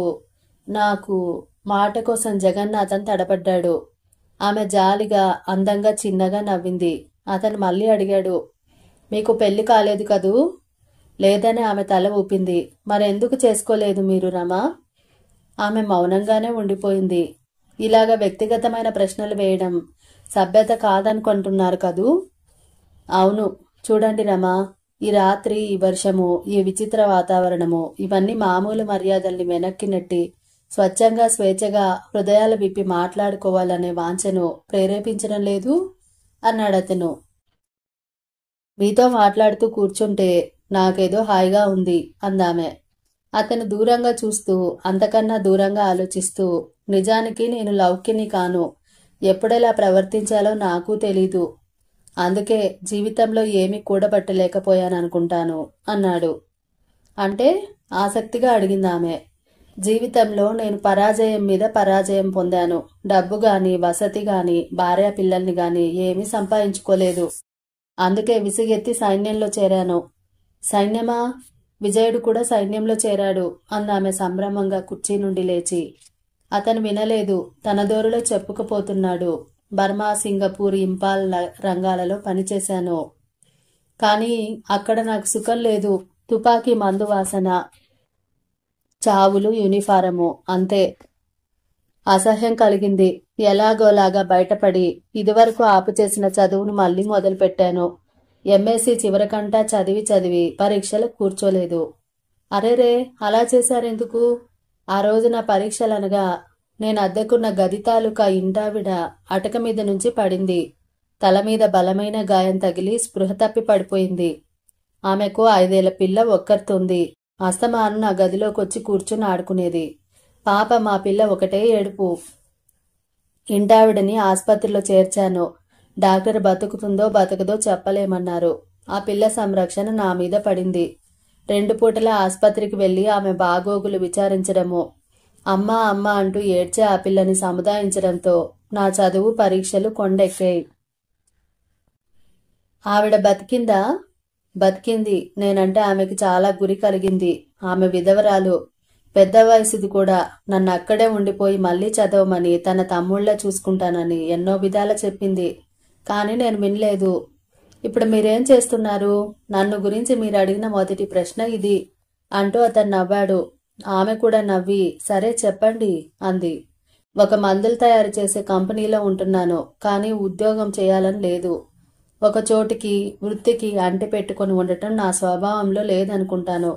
నాకు మాట కోసం జగన్నాథం తడబడ్డాడు. ఆమె జాలిగా అందంగా చిన్నగా నవ్వింది. అతను మళ్ళీ అడిగాడు. మీకు పెళ్లి కాలేదు కదూ? లేదని ఆమె తల ఊపింది. మరెందుకు చేసుకోలేదు మీరు రమా? ఆమె మౌనంగానే ఉండిపోయింది. ఇలాగ వ్యక్తిగతమైన ప్రశ్నలు వేయడం సభ్యత కాదనుకుంటున్నారు కదూ? అవును. చూడండి రమా, ఈ రాత్రి, ఈ వర్షము, ఈ విచిత్ర వాతావరణము ఇవన్నీ మామూలు మర్యాదల్ని వెనక్కి నెట్టి స్వచ్ఛంగా స్వేచ్ఛగా హృదయాలు విప్పి మాట్లాడుకోవాలనే వాంఛను ప్రేరేపించడం లేదు అన్నాడతను. మీతో మాట్లాడుతూ కూర్చుంటే నాకేదో హాయిగా ఉంది అందామె. అతను దూరంగా చూస్తూ, అంతకన్నా దూరంగా ఆలోచిస్తూ, నిజానికి నేను లౌక్యని కాను. ఎప్పుడెలా ప్రవర్తించాలో నాకు తెలీదు. అందుకే జీవితంలో ఏమీ కూడబట్టలేకపోయాననుకుంటాను అన్నాడు. అంటే? ఆసక్తిగా అడిగిందామె. జీవితంలో నేను పరాజయం మీద పరాజయం పొందాను. డబ్బు గాని, వసతి గాని, భార్య పిల్లల్ని గాని ఏమీ సంపాదించుకోలేదు. అందుకే విసిగెత్తి సైన్యంలో చేరాను. సైన్యమా? విజయుడు కూడా సైన్యంలో చేరాడు అందామె సంభ్రమంగా కుర్చీ నుండి లేచి. అతను వినలేదు. తన దోరులో చెప్పుకుపోతున్నాడు. బర్మా, సింగపూర్, ఇంపాల్ రంగాలలో పనిచేశాను. కానీ అక్కడ నాకు సుఖం లేదు. తుపాకీ మందు వాసన, చావులు, యూనిఫారము, అంతే. అసహ్యం కలిగింది. ఎలాగోలాగా బయటపడి ఇదివరకు ఆపుచేసిన చదువును మళ్ళీ మొదలుపెట్టాను. ఎంఎస్సి చివరకంటా చదివి పరీక్షలు కూర్చోలేదు. అరేరే, అలా చేశారెందుకు? ఆ రోజు నా పరీక్షలనగా నేను అద్దెకున్న గది తాలూకా ఇంటావిడ అటక మీద నుంచి పడింది. తల మీద బలమైన గాయం తగిలి స్పృహ తప్పి పడిపోయింది. ఆమెకు 5 ఏళ్ల పిల్ల ఒక్కర్తుంది. అస్తమాను నా గదిలోకొచ్చి కూర్చుని ఆడుకునేది. పాప మా పిల్ల ఒకటే ఏడుపు. ఇంటావిడని ఆసుపత్రిలో చేర్చాను. డాక్టర్ బతుకుతుందో బతకదో చెప్పలేమన్నారు. ఆ పిల్ల సంరక్షణ నా మీద పడింది. 2 పూటల ఆసుపత్రికి వెళ్లి ఆమె బాగోగులు విచారించడము, అమ్మా అమ్మ అంటూ ఏడ్చే ఆ పిల్లని సముదాయించడంతో నా చదువు, పరీక్షలు కొండెక్కాయి. ఆవిడ బతికిందా? బతికింది. నేనంటే ఆమెకి చాలా గురి కలిగింది. ఆమె విధవరాలు, పెద్ద వయసుది కూడా. నన్ను అక్కడే ఉండిపోయి మళ్ళీ చదవమని, తన తమ్ముళ్ళ చూసుకుంటానని ఎన్నో విధాల చెప్పింది. కానీ నేను వినలేదు. ఇప్పుడు మీరేం చేస్తున్నారు? నన్ను గురించి మీరు అడిగిన మొదటి ప్రశ్న ఇది అంటూ అతను నవ్వాడు. ఆమె కూడా నవ్వి, సరే చెప్పండి అంది. ఒక మందులు తయారు చేసే కంపెనీలో ఉంటున్నాను. కానీ ఉద్యోగం చేయాలని లేదు. ఒక చోటికి, వృత్తికి అంటి పెట్టుకుని ఉండటం నా స్వభావంలో లేదనుకుంటాను.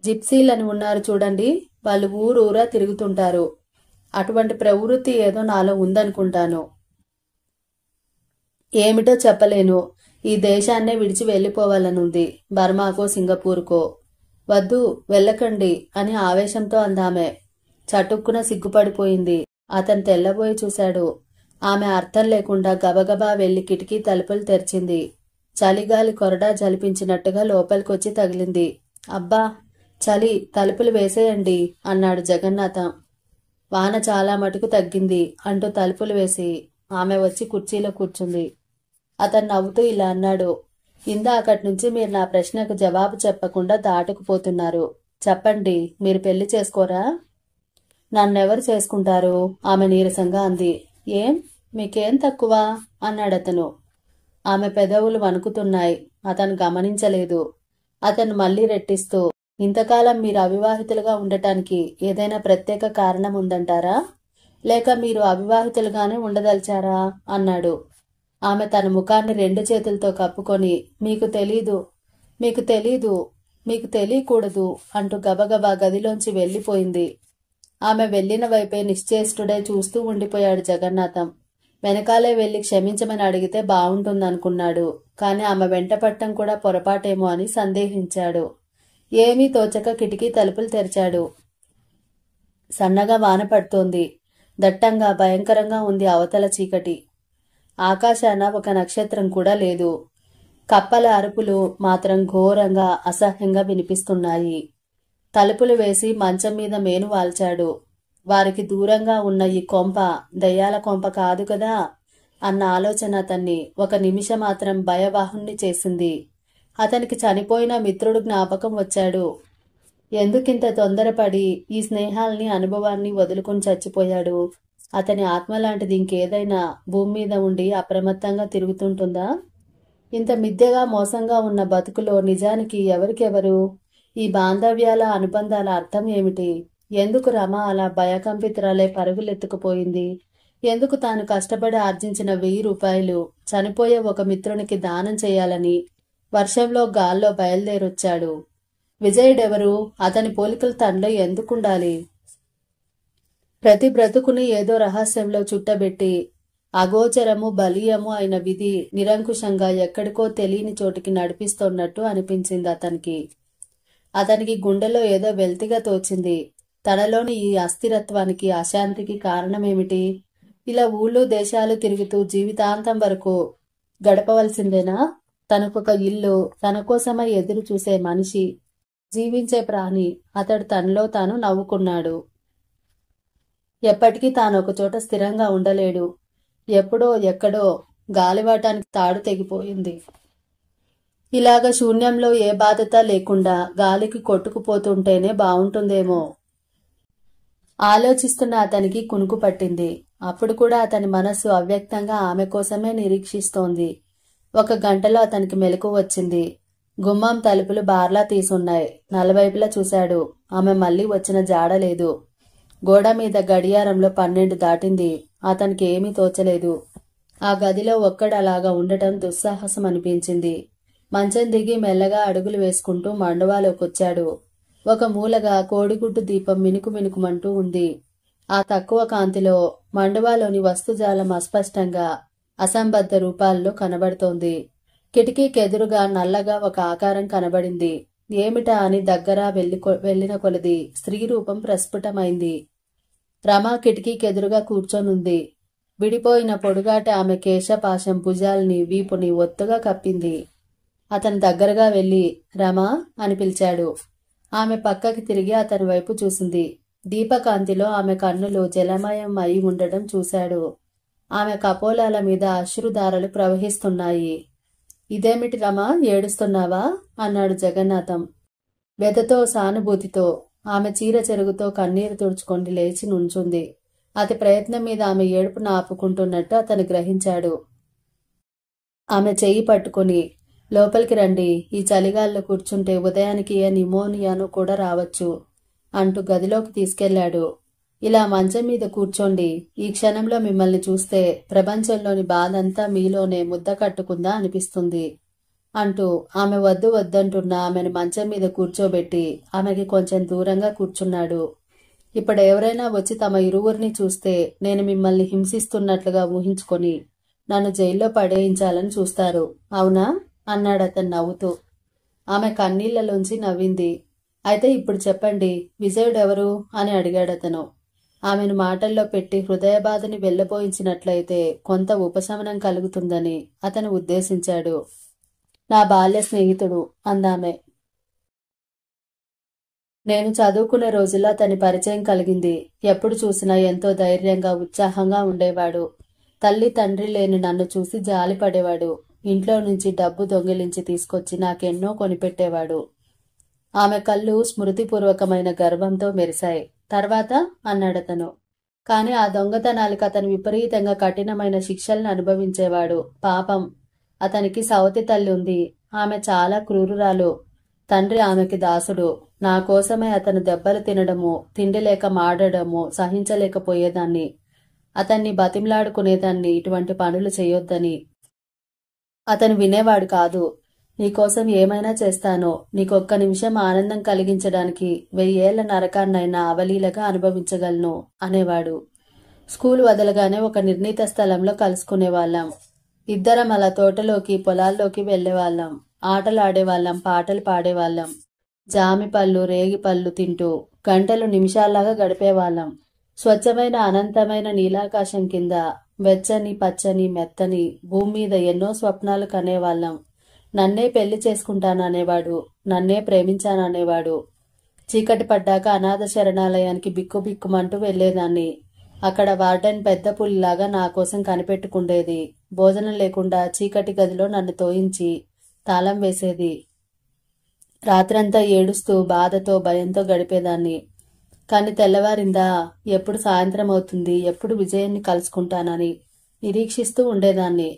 జిప్సీలని ఉన్నారు చూడండి, వాళ్ళు ఊరూరా తిరుగుతుంటారు. అటువంటి ప్రవృత్తి ఏదో నాలో ఉందనుకుంటాను. ఏమిటో చెప్పలేను. ఈ దేశాన్నే విడిచి వెళ్ళిపోవాలనుంది. బర్మాకో, సింగపూర్కో. వద్దు, వెళ్ళకండి అని ఆవేశంతో అందామె. చటుక్కున సిగ్గుపడిపోయింది. అతను తెల్లబోయి చూశాడు. ఆమె అర్థం లేకుండా గబగబా వెళ్లి కిటికీ తలుపులు తెరిచింది. చలిగాలి కొరడా జలిపించినట్టుగా లోపలికొచ్చి తగిలింది. అబ్బా చలి, తలుపులు వేసేయండి అన్నాడు జగన్నాథం. వాన చాలా మటుకు తగ్గింది అంటూ తలుపులు వేసి ఆమె వచ్చి కుర్చీలో కూర్చుంది. అతను నవ్వుతూ ఇలా అన్నాడు. ఇందాకటి నుంచి మీరు నా ప్రశ్నకు జవాబు చెప్పకుండా దాటుకుపోతున్నారు. చెప్పండి, మీరు పెళ్లి చేసుకోరా? నన్నెవరు చేసుకుంటారు? ఆమె నీరసంగా అంది. ఏం, మీకేం తక్కువ? అన్నాడతను. ఆమె పెదవులు వణుకుతున్నాయి. అతను గమనించలేదు. అతను మళ్లీ రెట్టిస్తూ, ఇంతకాలం మీరు అవివాహితులుగా ఉండటానికి ఏదైనా ప్రత్యేక కారణం ఉందంటారా? లేక మీరు అవివాహితులుగానే ఉండదలిచారా? అన్నాడు. ఆమె తన ముఖాన్ని 2 చేతులతో కప్పుకొని, మీకు తెలీదు, మీకు తెలీదు, మీకు తెలియకూడదు అంటూ గబగబా గదిలోంచి వెళ్లిపోయింది. ఆమె వెళ్లిన వైపే నిశ్చేష్టుడై చూస్తూ ఉండిపోయాడు జగన్నాథం. వెనకాలే వెళ్లి క్షమించమని అడిగితే బావుంటుందనుకున్నాడు. కాని ఆమె వెంటపట్టం కూడా పొరపాటేమో అని సందేహించాడు. ఏమీ తోచక కిటికీ తలుపులు తెరిచాడు. సన్నగా వాన పడుతోంది. దట్టంగా భయంకరంగా ఉంది అవతల చీకటి. ఆకాశాన ఒక నక్షత్రం కూడా లేదు. కప్పల అరుపులు మాత్రం ఘోరంగా అసహ్యంగా వినిపిస్తున్నాయి. తలుపులు వేసి మంచం మీద మేను వాల్చాడు. వారికి దూరంగా ఉన్న ఈ కొంప దయ్యాల కొంప కాదు కదా అన్న ఆలోచన అతన్ని ఒక నిమిషమాత్రం భయవాహుణ్ణి చేసింది. అతనికి చనిపోయిన మిత్రుడు జ్ఞాపకం వచ్చాడు. ఎందుకింత తొందరపడి ఈ స్నేహాల్ని అనుభవాన్ని వదులుకుని చచ్చిపోయాడు? అతని ఆత్మ లాంటిది ఇంకేదైనా భూమి మీద ఉండి అప్రమత్తంగా తిరుగుతుంటుందా? ఇంత మిథ్యగా మోసంగా ఉన్న బతుకులో నిజానికి ఎవరికెవరు? ఈ బాంధవ్యాల అనుబంధాల అర్థం ఏమిటి? ఎందుకు రమ అలా భయకంపితురాలే పరుగులెత్తుకుపోయింది? ఎందుకు తాను కష్టపడి ఆర్జించిన 1000 రూపాయలు చనిపోయే ఒక మిత్రునికి దానం చేయాలని వర్షంలో గాల్లో బయలుదేరొచ్చాడు? విజయుడెవరు? అతని పోలికలు తనలో ఎందుకుండాలి? ప్రతి బ్రతుకుని ఏదో రహస్యంలో చుట్టబెట్టి అగోచరము బలీయము అయిన విధి నిరంకుశంగా ఎక్కడికో తెలియని చోటికి నడిపిస్తున్నట్టు అనిపించింది అతనికి. అతనికి గుండెలో ఏదో వెల్తిగా తోచింది. తనలోని ఈ అస్థిరత్వానికి, అశాంతికి కారణమేమిటి? ఇలా ఊళ్ళు దేశాలు తిరుగుతూ జీవితాంతం వరకు గడపవలసిందేనా? తనకొక ఇల్లు, తన కోసమై ఎదురు చూసే మనిషి, జీవించే ప్రాణి. అతడు తనలో తాను నవ్వుకున్నాడు. ఎప్పటికీ తానొక చోట స్థిరంగా ఉండలేడు. ఎప్పుడో ఎక్కడో గాలివాటానికి తాడు తెగిపోయింది. ఇలాగ శూన్యంలో ఏ బాధ్యత లేకుండా గాలికి కొట్టుకుపోతుంటేనే బావుంటుందేమో ఆలోచిస్తున్న అతనికి కునుకు పట్టింది. అప్పుడు కూడా అతని మనస్సు అవ్యక్తంగా ఆమె కోసమే నిరీక్షిస్తోంది. 1 గంటలో అతనికి మెలకువ వచ్చింది. గుమ్మం తలుపులు బార్లా తీసున్నాయి. నలువైపులా చూశాడు. ఆమె మళ్లీ వచ్చిన జాడలేదు. గోడ మీద గడియారంలో 12 దాటింది. అతనికి ఏమీ తోచలేదు. ఆ గదిలో ఒక్కడలాగా ఉండటం దుస్సాహసం అనిపించింది. మంచం దిగి మెల్లగా అడుగులు వేసుకుంటూ మండువాలోకొచ్చాడు. ఒక మూలగా కోడిగుడ్డు దీపం మినుకు మినుకుమంటూ ఉంది. ఆ తక్కువ కాంతిలో మండువాలోని వస్తుజాలం అస్పష్టంగా అసంబద్ధ రూపాల్లో కనబడుతోంది. కిటికీకెదురుగా నల్లగా ఒక ఆకారం కనబడింది. ఏమిటా అని దగ్గర వెళ్లిన కొలది స్త్రీ రూపం ప్రస్ఫుటమైంది. రమ కిటికీకెదురుగా కూర్చొనుంది. విడిపోయిన పొడుగాటి ఆమె కేశపాశం భుజాల్ని, వీపుని ఒత్తుగా కప్పింది. అతని దగ్గరగా వెళ్లి రమా అని పిలిచాడు. ఆమె పక్కకి తిరిగి అతని వైపు చూసింది. దీపకాంతిలో ఆమె కన్నులు జలమయం అయి ఉండడం చూశాడు. ఆమె కపోలాల మీద అశ్రుధారలు ప్రవహిస్తున్నాయి. ఇదేమిటి రమా, ఏడుస్తున్నావా? అన్నాడు జగన్నాథం వెదతో సానుభూతితో. ఆమె చీర చెరుగుతో కన్నీరు తుడుచుకొని లేచి నుంచుంది. అతి ప్రయత్నం మీద ఆమె ఏడుపును ఆపుకుంటున్నట్టు అతను గ్రహించాడు. ఆమె చెయ్యి పట్టుకుని, లోపలికి రండి, ఈ చలిగాల్లో కూర్చుంటే ఉదయానికి ఏ నిమోనియాను కూడా రావచ్చు అంటూ గదిలోకి తీసుకెళ్లాడు. ఇలా మంచం మీద కూర్చోండి, ఈ క్షణంలో మిమ్మల్ని చూస్తే ప్రపంచంలోని బాధంతా మీలోనే ముద్ద కట్టుకుందా అనిపిస్తుంది అంటూ ఆమె వద్దు వద్దంటున్న ఆమెను మంచం మీద కూర్చోబెట్టి ఆమెకి కొంచెం దూరంగా కూర్చున్నాడు. ఇప్పుడు ఎవరైనా వచ్చి తమ ఇరువురిని చూస్తే నేను మిమ్మల్ని హింసిస్తున్నట్లుగా ఊహించుకొని నన్ను జైల్లో పడేయించాలని చూస్తారు, అవునా? అన్నాడు అతను నవ్వుతూ. ఆమె కన్నీళ్లలోంచి నవ్వింది. అయితే ఇప్పుడు చెప్పండి, విజయుడెవరు అని అడిగాడతను. ఆమెను మాటల్లో పెట్టి హృదయబాధని వెళ్లబోయించినట్లయితే కొంత ఉపశమనం కలుగుతుందని అతను ఉద్దేశించాడు. నా బాల్య స్నేహితుడు అందామె. నేను చదువుకునే రోజుల్లో అతని పరిచయం కలిగింది. ఎప్పుడు చూసినా ఎంతో ధైర్యంగా, ఉత్సాహంగా ఉండేవాడు. తల్లి తండ్రి లేని నన్ను చూసి జాలి పడేవాడు. ఇంట్లో నుంచి డబ్బు దొంగిలించి తీసుకొచ్చి నాకెన్నో కొనిపెట్టేవాడు. ఆమె కళ్ళు స్మృతిపూర్వకమైన గర్వంతో మెరిశాయి. తర్వాత అన్నాడతను. కాని ఆ దొంగతనాలకు అతను విపరీతంగా కఠినమైన శిక్షలను అనుభవించేవాడు. పాపం, అతనికి సవతి తల్లి ఉంది. ఆమె చాలా క్రూరురాలు. తండ్రి ఆమెకి దాసుడు. నా కోసమే అతను దెబ్బలు తినడము, తిండి లేక మాడడము సహించలేకపోయేదాన్ని. అతన్ని బతిమలాడుకునేదాన్ని ఇటువంటి పనులు చేయొద్దని. అతను వినేవాడు కాదు. నీకోసం ఏమైనా చేస్తాను, నీకొక్క నిమిషం ఆనందం కలిగించడానికి 1000 ఏళ్ల నరకాన్నైనా అవలీలగా అనుభవించగలను అనేవాడు. స్కూలు వదలగానే ఒక నిర్ణీత స్థలంలో కలుసుకునేవాళ్ళం. ఇద్దరం అలా తోటలోకి, పొలాల్లోకి వెళ్లేవాళ్ళం. ఆటలు ఆడేవాళ్ళం, పాటలు పాడేవాళ్ళం. జామి పళ్ళు, రేగి పళ్ళు తింటూ గంటలు నిమిషాల్లాగా గడిపేవాళ్ళం. స్వచ్ఛమైన అనంతమైన నీలాకాశం కింద వెచ్చని, పచ్చని, మెత్తని భూమి మీద ఎన్నో స్వప్నాలు కనేవాళ్ళం. నన్నే పెళ్లి చేసుకుంటాననేవాడు, నన్నే ప్రేమించాననేవాడు. చీకటి పడ్డాక అనాథ శరణాలయానికి బిక్కుబిక్కుమంటూ వెళ్లేదాన్ని. అక్కడ వార్డెన్ పెద్ద పులిలాగా నా కోసం కనిపెట్టుకుండేది. భోజనం లేకుండా చీకటి గదిలో నన్ను తోయించి తాళం వేసేది. రాత్రంతా ఏడుస్తూ బాధతో, భయంతో గడిపేదాన్ని. కాని తెల్లవారిందా, ఎప్పుడు సాయంత్రం అవుతుంది, ఎప్పుడు విజయాన్ని కలుసుకుంటానని నిరీక్షిస్తూ ఉండేదాన్ని.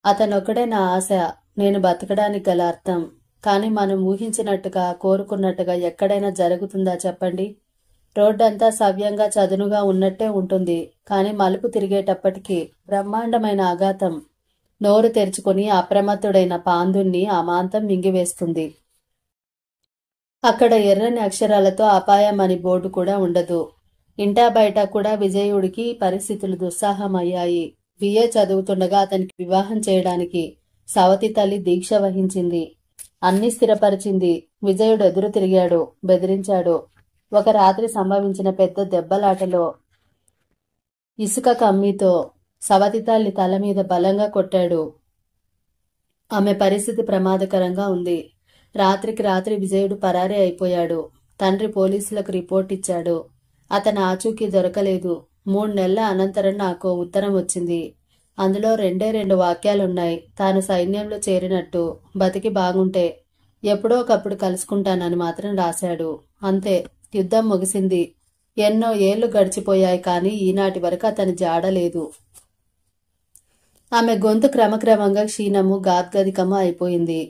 అతనొక్కడే నా ఆశ, నేను బతకడానికి గల అర్థం. కాని మనం ఊహించినట్టుగా, కోరుకున్నట్టుగా ఎక్కడైనా జరుగుతుందా చెప్పండి? రోడ్డంతా సవ్యంగా చదునుగా ఉన్నట్టే ఉంటుంది. కాని మలుపు తిరిగేటప్పటికీ బ్రహ్మాండమైన ఆఘాతం నోరు తెరుచుకుని అప్రమత్తుడైన పాందుణ్ణి అమాంతం మింగివేస్తుంది. అక్కడ ఎర్రని అక్షరాలతో అపాయం అని బోర్డు కూడా ఉండదు. ఇంటా బయట కూడా విజయుడికి పరిస్థితులు దుస్సాహమయ్యాయి. బిఏ చదువుతుండగా అతనికి వివాహం చేయడానికి సవతి తల్లి దీక్ష వహించింది. అన్ని స్థిరపరిచింది. విజయుడు ఎదురు తిరిగాడు, బెదిరించాడు. ఒక రాత్రి సంభవించిన పెద్ద దెబ్బలాటలో ఇసుక కమ్మితో సవతి తల్లి తల మీద బలంగా కొట్టాడు. ఆమె పరిస్థితి ప్రమాదకరంగా ఉంది. రాత్రికి రాత్రి విజయుడు పరారీ అయిపోయాడు. తండ్రి పోలీసులకు రిపోర్ట్ ఇచ్చాడు. అతని ఆచూకీ దొరకలేదు. 3 నెలల అనంతరం నాకు ఉత్తరం వచ్చింది. అందులో 2 వాక్యాలున్నాయి. తాను సైన్యంలో చేరినట్టు, బతికి బాగుంటే ఎప్పుడో ఒకప్పుడు కలుసుకుంటానని మాత్రం రాశాడు. అంతే, యుద్ధం ముగిసింది. ఎన్నో ఏళ్లు గడిచిపోయాయి. కానీ ఈనాటి వరకు అతని జాడలేదు. ఆమె గొంతు క్రమక్రమంగా క్షీణము, గాద్గదికము అయిపోయింది.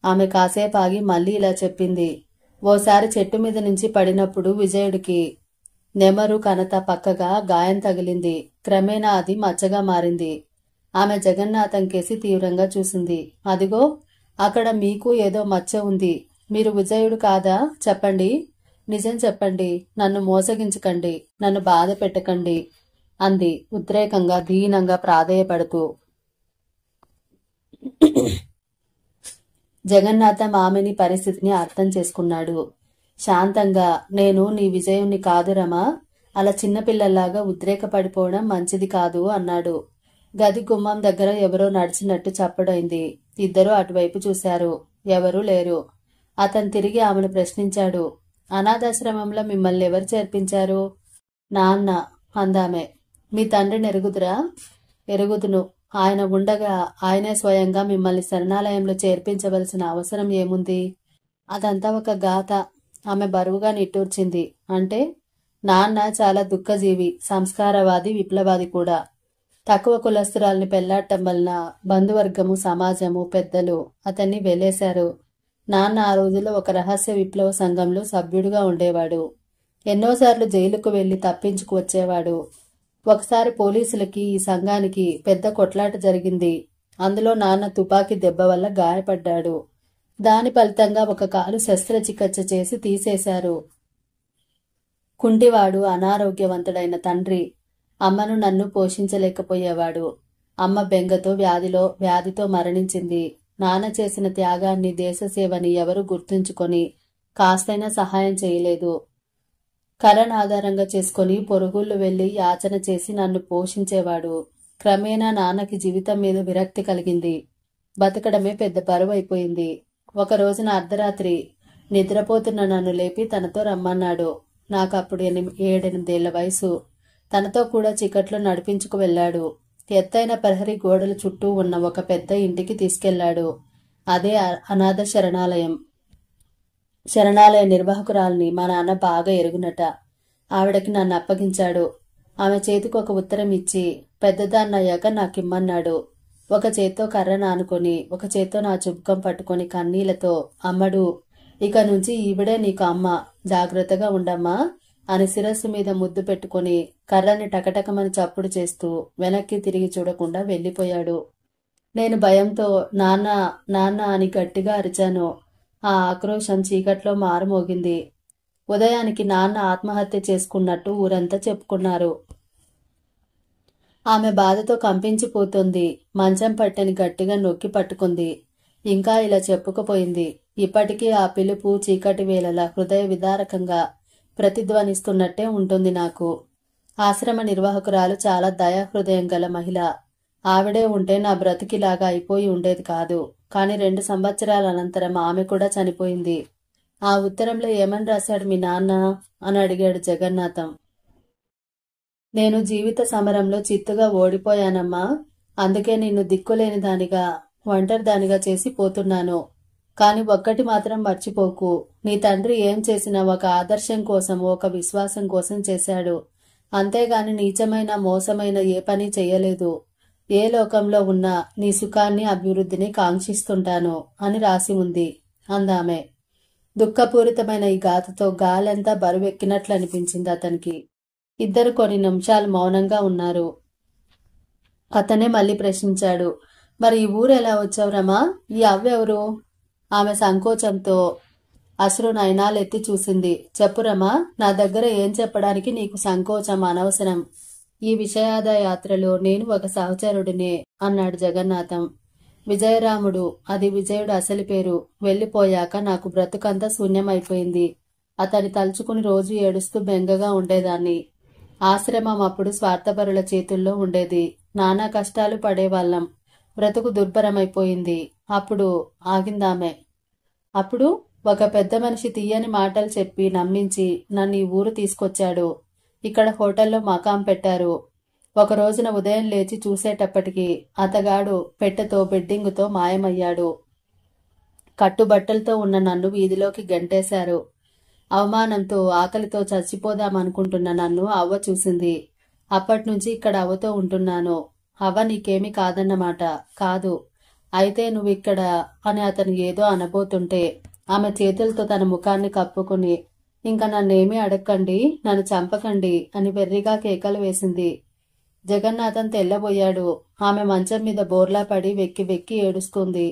ఆమె కాసేపు ఆగి మళ్లీ ఇలా చెప్పింది. ఓసారి చెట్టు మీద నుంచి పడినప్పుడు విజయుడికి నెమరు కనత పక్కగా గాయం తగిలింది. క్రమేణా అది మచ్చగా మారింది. ఆమె జగన్నాథం కేసి తీవ్రంగా చూసింది. అదిగో అక్కడ మీకు ఏదో మచ్చ ఉంది. మీరు విజయుడు కాదా? చెప్పండి, నిజం చెప్పండి. నన్ను మోసగించకండి, నన్ను బాధ పెట్టకండి అంది ఉద్రేకంగా, దీనంగా ప్రాధేయపడుతూ. జగన్నాథం ఆమెని పరిస్థితిని అర్థం చేసుకున్నాడు. శాంతంగా, నేను నీ విజయుణ్ణి కాదు రమా, అలా చిన్నపిల్లల్లాగా ఉద్రేకపడిపోవడం మంచిది కాదు అన్నాడు. గది గుమ్మం దగ్గర ఎవరో నడిచినట్టు చప్పుడైంది. ఇద్దరూ అటువైపు చూశారు. ఎవరూ లేరు. అతను తిరిగి ఆమెను ప్రశ్నించాడు. అనాథాశ్రమంలో మిమ్మల్ని ఎవరు చేర్పించారు? నాన్న అందామె. మీ తండ్రిని ఎరుగుదురా? ఎరుగుదును. ఆయన ఉండగా ఆయనే స్వయంగా మిమ్మల్ని శరణాలయంలో చేర్పించవలసిన అవసరం ఏముంది? అదంతా ఒక గాథ. ఆమె బరువుగా నిట్టూర్చింది. అంటే? నాన్న చాలా దుఃఖజీవి, సంస్కారవాది, విప్లవాది కూడా. తక్కువ కులస్తురాల్ని పెళ్లాడటం వలన బంధువర్గము, సమాజము, పెద్దలు అతన్ని వెలేశారు. నాన్న ఆ రోజుల్లో ఒక రహస్య విప్లవ సంఘంలో సభ్యుడిగా ఉండేవాడు. ఎన్నోసార్లు జైలుకు వెళ్లి తప్పించుకు వచ్చేవాడు. ఒకసారి పోలీసులకి ఈ సంఘానికి పెద్ద కొట్లాట జరిగింది. అందులో నాన్న తుపాకీ దెబ్బ వల్ల గాయపడ్డాడు. దాని ఫలితంగా ఒక కాలు శస్త్రచికిత్స చేసి తీసేశారు. కుంటివాడు, అనారోగ్యవంతుడైన తండ్రి అమ్మను నన్ను పోషించలేకపోయేవాడు. అమ్మ బెంగతో వ్యాధితో మరణించింది. నాన్న చేసిన త్యాగాన్ని, దేశసేవని ఎవరూ గుర్తుంచుకొని కాస్తైనా సహాయం చేయలేదు. కళను ఆధారంగా చేసుకుని పొరుగుళ్ళు వెళ్లి యాచన చేసి నన్ను పోషించేవాడు. క్రమేణా నాన్నకి జీవితం మీద విరక్తి కలిగింది. బతకడమే పెద్ద బరువు అయిపోయింది. ఒక రోజున అర్ధరాత్రి నిద్రపోతున్న నన్ను లేపి తనతో రమ్మన్నాడు. నాకప్పుడు 7-8 ఏళ్ల వయసు. తనతో కూడా చీకట్లో నడిపించుకు వెళ్లాడు. ఎత్తైన ప్రహరీ గోడల చుట్టూ ఉన్న ఒక పెద్ద ఇంటికి తీసుకెళ్లాడు. అదే అనాథ శరణాలయం. శరణాలయ నిర్వాహకురాల్ని మా నాన్న బాగా ఎరుగునట. ఆవిడకి నన్ను అప్పగించాడు. ఆమె చేతికి ఒక ఉత్తరం ఇచ్చి పెద్దదాన్నయ్యాక నాకిమ్మన్నాడు. ఒక చేత్తో కర్ర నానుకొని ఒక చేత్తో నా చుబుకం పట్టుకొని కన్నీళ్లతో, అమ్మడు, ఇక నుంచి ఈవిడే నీకు అమ్మ, జాగ్రత్తగా ఉండమ్మా అని శిరస్సు మీద ముద్దు పెట్టుకుని కర్రని టకటకమని చప్పుడు చేస్తూ వెనక్కి తిరిగి చూడకుండా వెళ్లిపోయాడు. నేను భయంతో నాన్న నాన్న అని గట్టిగా అరిచాను. ఆ ఆక్రోశం చీకట్లో మారుమోగింది. ఉదయానికి నాన్న ఆత్మహత్య చేసుకున్నట్టు ఊరంతా చెప్పుకున్నారు. ఆమె బాధతో కంపించిపోతుంది. మంచం పట్టెని గట్టిగా నొక్కి పట్టుకుంది. ఇంకా ఇలా చెప్పుకుపోయింది. ఇప్పటికీ ఆ పిలుపు చీకటి వేళలా హృదయ విదారకంగా ప్రతిధ్వనిస్తున్నట్టే ఉంటుంది నాకు. ఆశ్రమ నిర్వాహకురాలు చాలా దయాహృదయం గల మహిళ. ఆవిడే ఉంటే నా బ్రతికిలాగా అయిపోయి ఉండేది కాదు. కాని 2 సంవత్సరాల అనంతరం ఆమె కూడా చనిపోయింది. ఆ ఉత్తరంలో ఏమని రాశాడు మీ నాన్న అని అడిగాడు జగన్నాథం. నేను జీవిత సమరంలో చిత్తుగా ఓడిపోయానమ్మా. అందుకే నిన్ను దిక్కులేని దానిగా, ఒంటరి దానిగా చేసి పోతున్నాను. కాని ఒక్కటి మాత్రం మర్చిపోకు, నీ తండ్రి ఏం చేసినా ఒక ఆదర్శం కోసం, ఒక విశ్వాసం కోసం చేశాడు. అంతేగాని నీచమైన మోసమైన ఏ పని చెయ్యలేదు. ఏ లోకంలో ఉన్నా నీ సుఖాన్ని అభివృద్ధిని కాంక్షిస్తుంటాను అని రాసి ఉంది అందామె. దుఃఖపూరితమైన ఈ గాథతో గాలంతా బరువెక్కినట్లు అనిపించింది అతనికి. ఇద్దరు కొన్ని నిమిషాలు మౌనంగా ఉన్నారు. అతనే మళ్ళీ ప్రశ్నించాడు. మరి ఈ ఊరు ఎలా వచ్చావు రమా? ఈ అవ్వెవరు? ఆమె సంకోచంతో అశ్రు నయనాలెత్తి చూసింది. చెప్పురమా, నా దగ్గర ఏం చెప్పడానికి నీకు సంకోచం అనవసరం. ఈ విషయాద యాత్రలో నేను ఒక సహచరుడినే అన్నాడు జగన్నాథం. విజయరాముడు, అది విజయుడు అసలు పేరు. వెళ్లిపోయాక నాకు బ్రతుకంతా శూన్యమైపోయింది. అతని తలుచుకుని రోజు ఏడుస్తూ బెంగగా ఉండేదాన్ని. ఆశ్రమం అప్పుడు స్వార్థపరుల చేతుల్లో ఉండేది. నానా కష్టాలు పడేవాళ్ళం. బ్రతుకు దుర్భరమైపోయింది. అప్పుడు ఆగిందామె. అప్పుడు ఒక పెద్ద మనిషి తీయని మాటలు చెప్పి నమ్మించి నన్ను ఈ ఊరు తీసుకొచ్చాడు. ఇక్కడ హోటల్లో మకాం పెట్టారు. ఒక రోజున ఉదయం లేచి చూసేటప్పటికి అతగాడు పెట్టెతో బెడ్డింగుతో మాయమయ్యాడు. కట్టుబట్టలతో ఉన్న నన్ను వీధిలోకి గెంటేశారు. అవమానంతో ఆకలితో చచ్చిపోదామనుకుంటున్న నన్ను అవ్వ చూసింది. అప్పట్నుంచి ఇక్కడ అవ్వతో ఉంటున్నాను. అవ్వ నీకేమీ కాదన్నమాట. కాదు. అయితే నువ్విక్కడ అని అతను ఏదో అనబోతుంటే ఆమె చేతులతో తన ముఖాన్ని కప్పుకుని, ఇంకా నన్నేమీ అడగకండి, నన్ను చంపకండి అని వెర్రిగా కేకలు వేసింది. జగన్నాథం తెల్లబోయాడు. ఆమె మంచం మీద బోర్లా పడి వెక్కి వెక్కి ఏడుస్తుంది.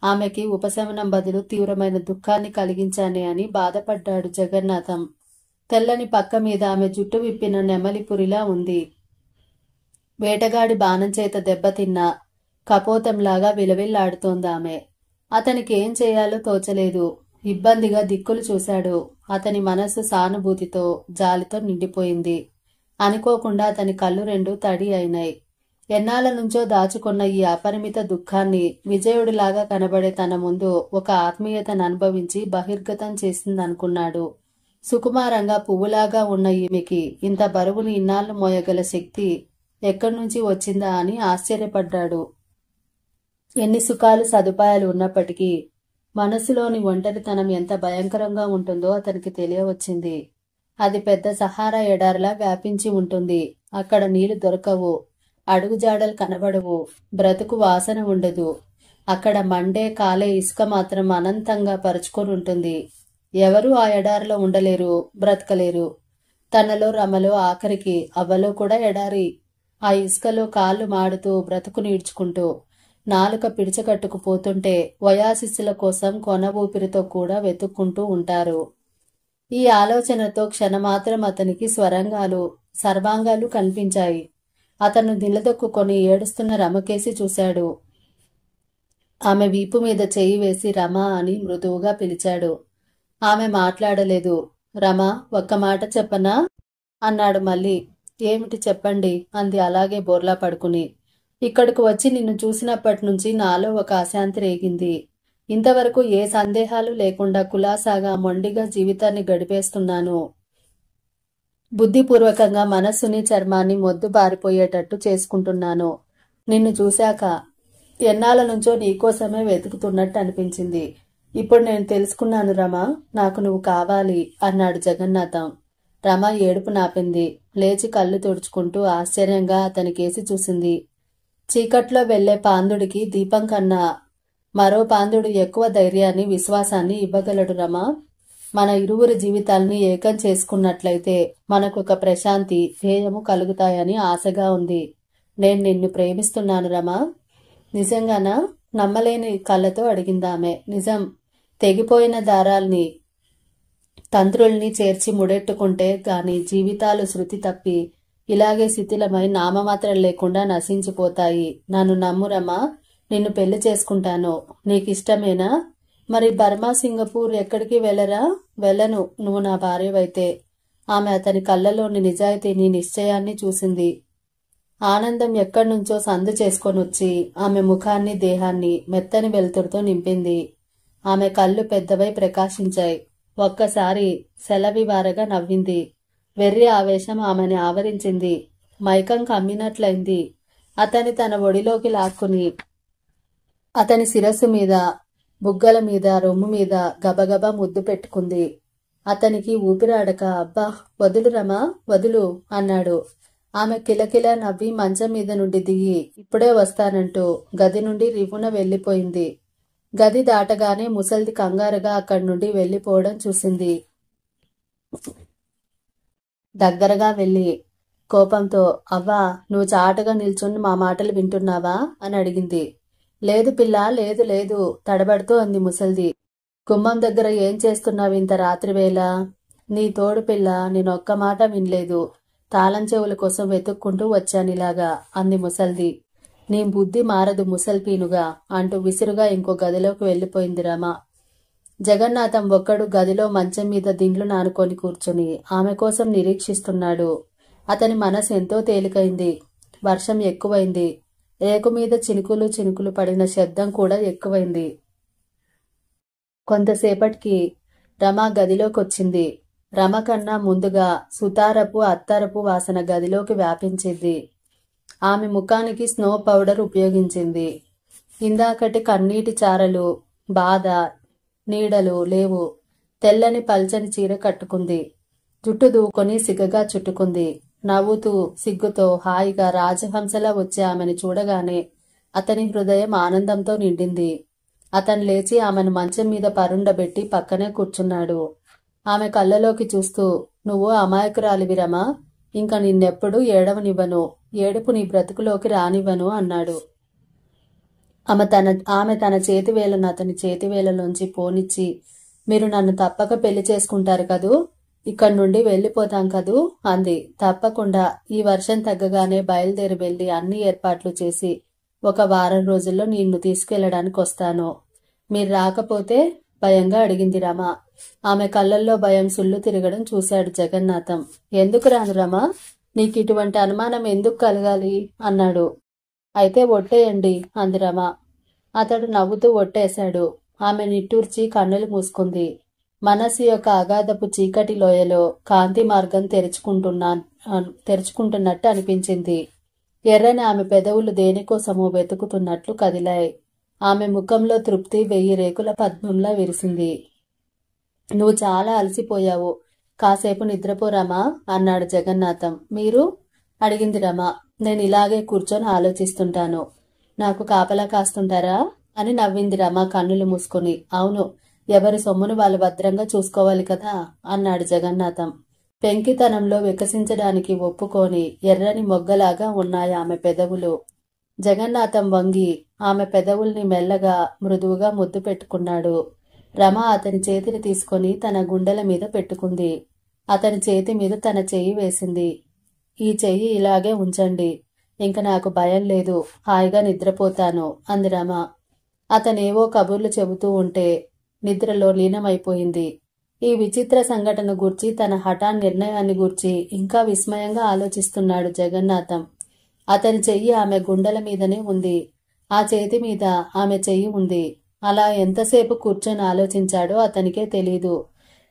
ఆమెకి ఉపశమనం బదులు తీవ్రమైన దుఃఖాన్ని కలిగించానే అని బాధపడ్డాడు జగన్నాథం. తెల్లని పక్క మీద ఆమె జుట్టు విప్పిన నెమలిపురిలా ఉంది. వేటగాడి బాణం చేత దెబ్బతిన్న కపోతంలాగా విలవిల్లాడుతోందామె. అతనికి ఏం చేయాలో తోచలేదు. ఇబ్బందిగా దిక్కులు చూశాడు. అతని మనస్సు సానుభూతితో, జాలితో నిండిపోయింది. అనుకోకుండా అతని కళ్ళు 2 తడి అయినాయి. ఎన్నాళ్ళ నుంచో దాచుకున్న ఈ అపరిమిత దుఃఖాన్ని విజయుడిలాగా కనబడే తన ముందు ఒక ఆత్మీయతను అనుభవించి బహిర్గతం చేసిందనుకున్నాడు. సుకుమారంగా పువ్వులాగా ఉన్న ఈమెకి ఇంత బరువుని ఇన్నాళ్లు మోయగల శక్తి ఎక్కడి నుంచి వచ్చిందా అని ఆశ్చర్యపడ్డాడు. ఎన్ని సుఖాలు సదుపాయాలు ఉన్నప్పటికీ మనసులోని ఒంటరితనం ఎంత భయంకరంగా ఉంటుందో అతనికి తెలియవచ్చింది. అది పెద్ద సహారా ఎడారిలా వ్యాపించి ఉంటుంది. అక్కడ నీళ్లు దొరకవు, అడుగుజాడలు కనబడవు, బ్రతుకు వాసన ఉండదు. అక్కడ మండే కాలే ఇసుక మాత్రం అనంతంగా పరుచుకొని ఉంటుంది. ఎవరూ ఆ ఎడారిలో ఉండలేరు, బ్రతకలేరు. తనలో రమలో ఆఖరికి అవ్వలో కూడా ఎడారి. ఆ ఇసుకలో కాళ్ళు మాడుతూ బ్రతుకు నీడ్చుకుంటూ నాలుక పిడిచకట్టుకుపోతుంటే వయాశిస్సుల కోసం కొన ఊపిరితో కూడా వెతుక్కుంటూ ఉంటారు. ఈ ఆలోచనతో క్షణమాత్రం అతనికి స్వరంగాలు, సర్వాంగాలు కనిపించాయి. అతను నిలదొక్కుని ఏడుస్తున్న రమకేసి చూశాడు. ఆమె వీపు మీద చెయ్యి వేసి రమా అని మృదువుగా పిలిచాడు. ఆమె మాట్లాడలేదు. రమా, ఒక్క మాట చెప్పనా అన్నాడు మళ్ళీ. ఏమిటి చెప్పండి అంది అలాగే బోర్లా పడుకుని. ఇక్కడకు వచ్చి నిన్ను చూసినప్పటి నుంచి నాలో ఒక అశాంతి రేగింది. ఇంతవరకు ఏ సందేహాలు లేకుండా కులాసాగా మొండిగా జీవితాన్ని గడిపేస్తున్నాను. బుద్ధిపూర్వకంగా మనస్సుని చర్మాన్ని మొద్దు బారిపోయేటట్టు చేసుకుంటున్నాను. నిన్ను చూశాక ఎన్నాళ్ళ నుంచో నీకోసమే వెతుకుతున్నట్టు అనిపించింది. ఇప్పుడు నేను తెలుసుకున్నాను రమ, నాకు నువ్వు కావాలి అన్నాడు జగన్నాథం. రమ ఏడుపు నాపింది. లేచి కళ్ళు తుడుచుకుంటూ ఆశ్చర్యంగా అతనికేసి చూసింది. చీకట్లో వెళ్లే పాందుడికి దీపం కన్నా మరో పాందుడు ఎక్కువ ధైర్యాన్ని, విశ్వాసాన్ని ఇవ్వగలడు రమ. మన ఇరువురి జీవితాల్ని ఏకం చేసుకున్నట్లయితే మనకొక ప్రశాంతి, ధ్యేయము కలుగుతాయని ఆశగా ఉంది. నేను నిన్ను ప్రేమిస్తున్నాను రమా. నిజంగానా? నమ్మలేని కళ్ళతో అడిగిందామె. నిజం. తెగిపోయిన దారాల్ని, తంత్రుల్ని చేర్చి ముడెట్టుకుంటే గాని జీవితాలు శృతి తప్పి ఇలాగే శిథిలమై నామమాత్రం లేకుండా నశించిపోతాయి. నన్ను నమ్మురమా, నిన్ను పెళ్లి చేసుకుంటాను. నీకిష్టమేనా? మరి బర్మా, సింగపూర్ ఎక్కడికి వెళ్ళరా? వెళ్ళను, నువ్వు నా భార్యవైతే. ఆమె అతని కళ్ళలోని నిజాయితీని, నిశ్చయాన్ని చూసింది. ఆనందం ఎక్కడ్నుంచో సందు చేసుకొనొచ్చి ఆమె ముఖాన్ని, దేహాన్ని మెత్తని వెలుతురుతో నింపింది. ఆమె కళ్ళు పెద్దవై ప్రకాశించాయి. ఒక్కసారి సెలవివారగా నవ్వింది. వెర్రి ఆవేశం ఆమెని ఆవరించింది. మైకం కమ్మినట్లయింది. అతని తన ఒడిలోకి లాక్కుని అతని శిరస్సు మీద, బుగ్గల మీద, రొమ్ము మీద గబగబా ముద్దు పెట్టుకుంది. అతనికి ఊపిరాడక, అబ్బా వదులు రమా, వదులు అన్నాడు. ఆమె కిలకిలా నవ్వి మంచం మీద నుండి దిగి ఇప్పుడే వస్తానంటూ గది నుండి రివ్వున వెళ్లిపోయింది. గది దాటగానే ముసల్ది కంగారుగా అక్కడి నుండి వెళ్లిపోవడం చూసింది. దగ్గరగా వెళ్లి కోపంతో, అవ్వా నువ్వు చాటుగా నిల్చుని మా మాటలు వింటున్నావా అని అడిగింది. లేదు పిల్ల, లేదు లేదు తడబడుతూ అంది ముసల్ది. గుమ్మం దగ్గర ఏం చేస్తున్నావు ఇంత రాత్రివేళ? నీ తోడు పిల్ల, నేనొక్క మాట వినలేదు. తాళం చెవుల కోసం వెతుక్కుంటూ వచ్చానిలాగా అంది ముసల్ది. నీ బుద్ధి మారదు ముసల్పీనుగా అంటూ విసురుగా ఇంకో గదిలోకి వెళ్లిపోయింది రమ. జగన్నాథం ఒక్కడు గదిలో మంచం మీద దిండ్లు నానుకొని కూర్చుని ఆమె కోసం నిరీక్షిస్తున్నాడు. అతని మనసు ఎంతో తేలికైంది. వర్షం ఎక్కువైంది. రేకు మీద చినుకులు చినుకులు పడిన శబ్దం కూడా ఎక్కువైంది. కొంతసేపటికి రమ గదిలోకొచ్చింది. రమ కన్నా ముందుగా సుతారపు, అత్తరపు వాసన గదిలోకి వ్యాపించింది. ఆమె ముఖానికి స్నో పౌడర్ ఉపయోగించింది. ఇందాకటి కన్నీటి చారలు, బాధ, నీడలు లేవు. తెల్లని పల్చని చీర కట్టుకుంది. జుట్టు దూకొని సిగ్గగా చుట్టుకుంది. నవ్వుతూ సిగ్గుతో హాయిగా రాజహంసలా వచ్చే ఆమెను చూడగానే అతని హృదయం ఆనందంతో నిండింది. అతను లేచి ఆమెను మంచం మీద పరుండబెట్టి పక్కనే కూర్చున్నాడు. ఆమె కళ్ళలోకి చూస్తూ, నువ్వు అమాయకురాలివి రమా, ఇంకా నిన్నెప్పుడు ఏడవనివ్వను, ఏడుపు నీ బ్రతుకులోకి రానివ్వను అన్నాడు. ఆమె తన చేతివేళ్లను అతని చేతివేళ్లలోంచి పోనిచ్చి, మీరు నన్ను తప్పక పెళ్లి చేసుకుంటారు కదూ, ఇక్కడి నుండి వెళ్లిపోతాం కదూ అంది. తప్పకుండా. ఈ వర్షం తగ్గగానే బయలుదేరి వెళ్లి అన్ని ఏర్పాట్లు చేసి ఒక వారం రోజుల్లో నిన్ను తీసుకెళ్లడానికి వస్తాను. మీరు రాకపోతే? భయంగా అడిగింది రమ. ఆమె కళ్ళల్లో భయం సుళ్ళు తిరగడం చూశాడు జగన్నాథం. ఎందుకు రాను రమా, నీకు ఇటువంటి అనుమానం ఎందుకు కలగాలి అన్నాడు. అయితే ఒట్టేయండి అంది రమ. అతడు నవ్వుతూ ఒట్టేశాడు. ఆమె నిట్టూర్చి కన్నులు మూసుకుంది. మనస్సు యొక్క అగాధపు చీకటి లోయలో కాంతి మార్గం తెరుచుకుంటున్నట్టు అనిపించింది. ఎర్రని ఆమె పెదవులు దేనికోసమో వెతుకుతున్నట్లు కదిలాయి. ఆమె ముఖంలో తృప్తి 1000 రేకుల పద్మంలా విరిసింది. నువ్వు చాలా అలసిపోయావు, కాసేపు నిద్రపోరామా అన్నాడు జగన్నాథం. మీరు? అడిగింది రమ. నేను ఇలాగే కూర్చొని ఆలోచిస్తుంటాను. నాకు కాపలా కాస్తుంటారా అని నవ్వింది రమ కన్నులు మూసుకొని. అవును, ఎవరి సొమ్మును వాళ్ళు భద్రంగా చూసుకోవాలి కదా అన్నాడు జగన్నాథం. పెంకితనంలో వికసించడానికి ఒప్పుకొని ఎర్రని మొగ్గలాగా ఉన్నాయి ఆమె పెదవులు. జగన్నాథం వంగి ఆమె పెదవుల్ని మెల్లగా మృదువుగా ముద్దు పెట్టుకున్నాడు. రమ అతని చేతిని తీసుకొని తన గుండెల మీద పెట్టుకుంది. అతని చేతి మీద తన చెయ్యి వేసింది. ఈ చెయ్యి ఇలాగే ఉంచండి, ఇంక నాకు భయం లేదు, హాయిగా నిద్రపోతాను అంది రమ. అతనేవో కబుర్లు చెబుతూ ఉంటే నిద్రలో లీనమైపోయింది. ఈ విచిత్ర సంఘటన గూర్చి, తన హఠాన్ నిర్ణయాన్ని గూర్చి ఇంకా విస్మయంగా ఆలోచిస్తున్నాడు జగన్నాథం. అతని చెయ్యి ఆమె గుండెల మీదనే ఉంది. ఆ చేతి మీద ఆమె చెయ్యి ఉంది. అలా ఎంతసేపు కూర్చొని ఆలోచించాడో అతనికే తెలీదు.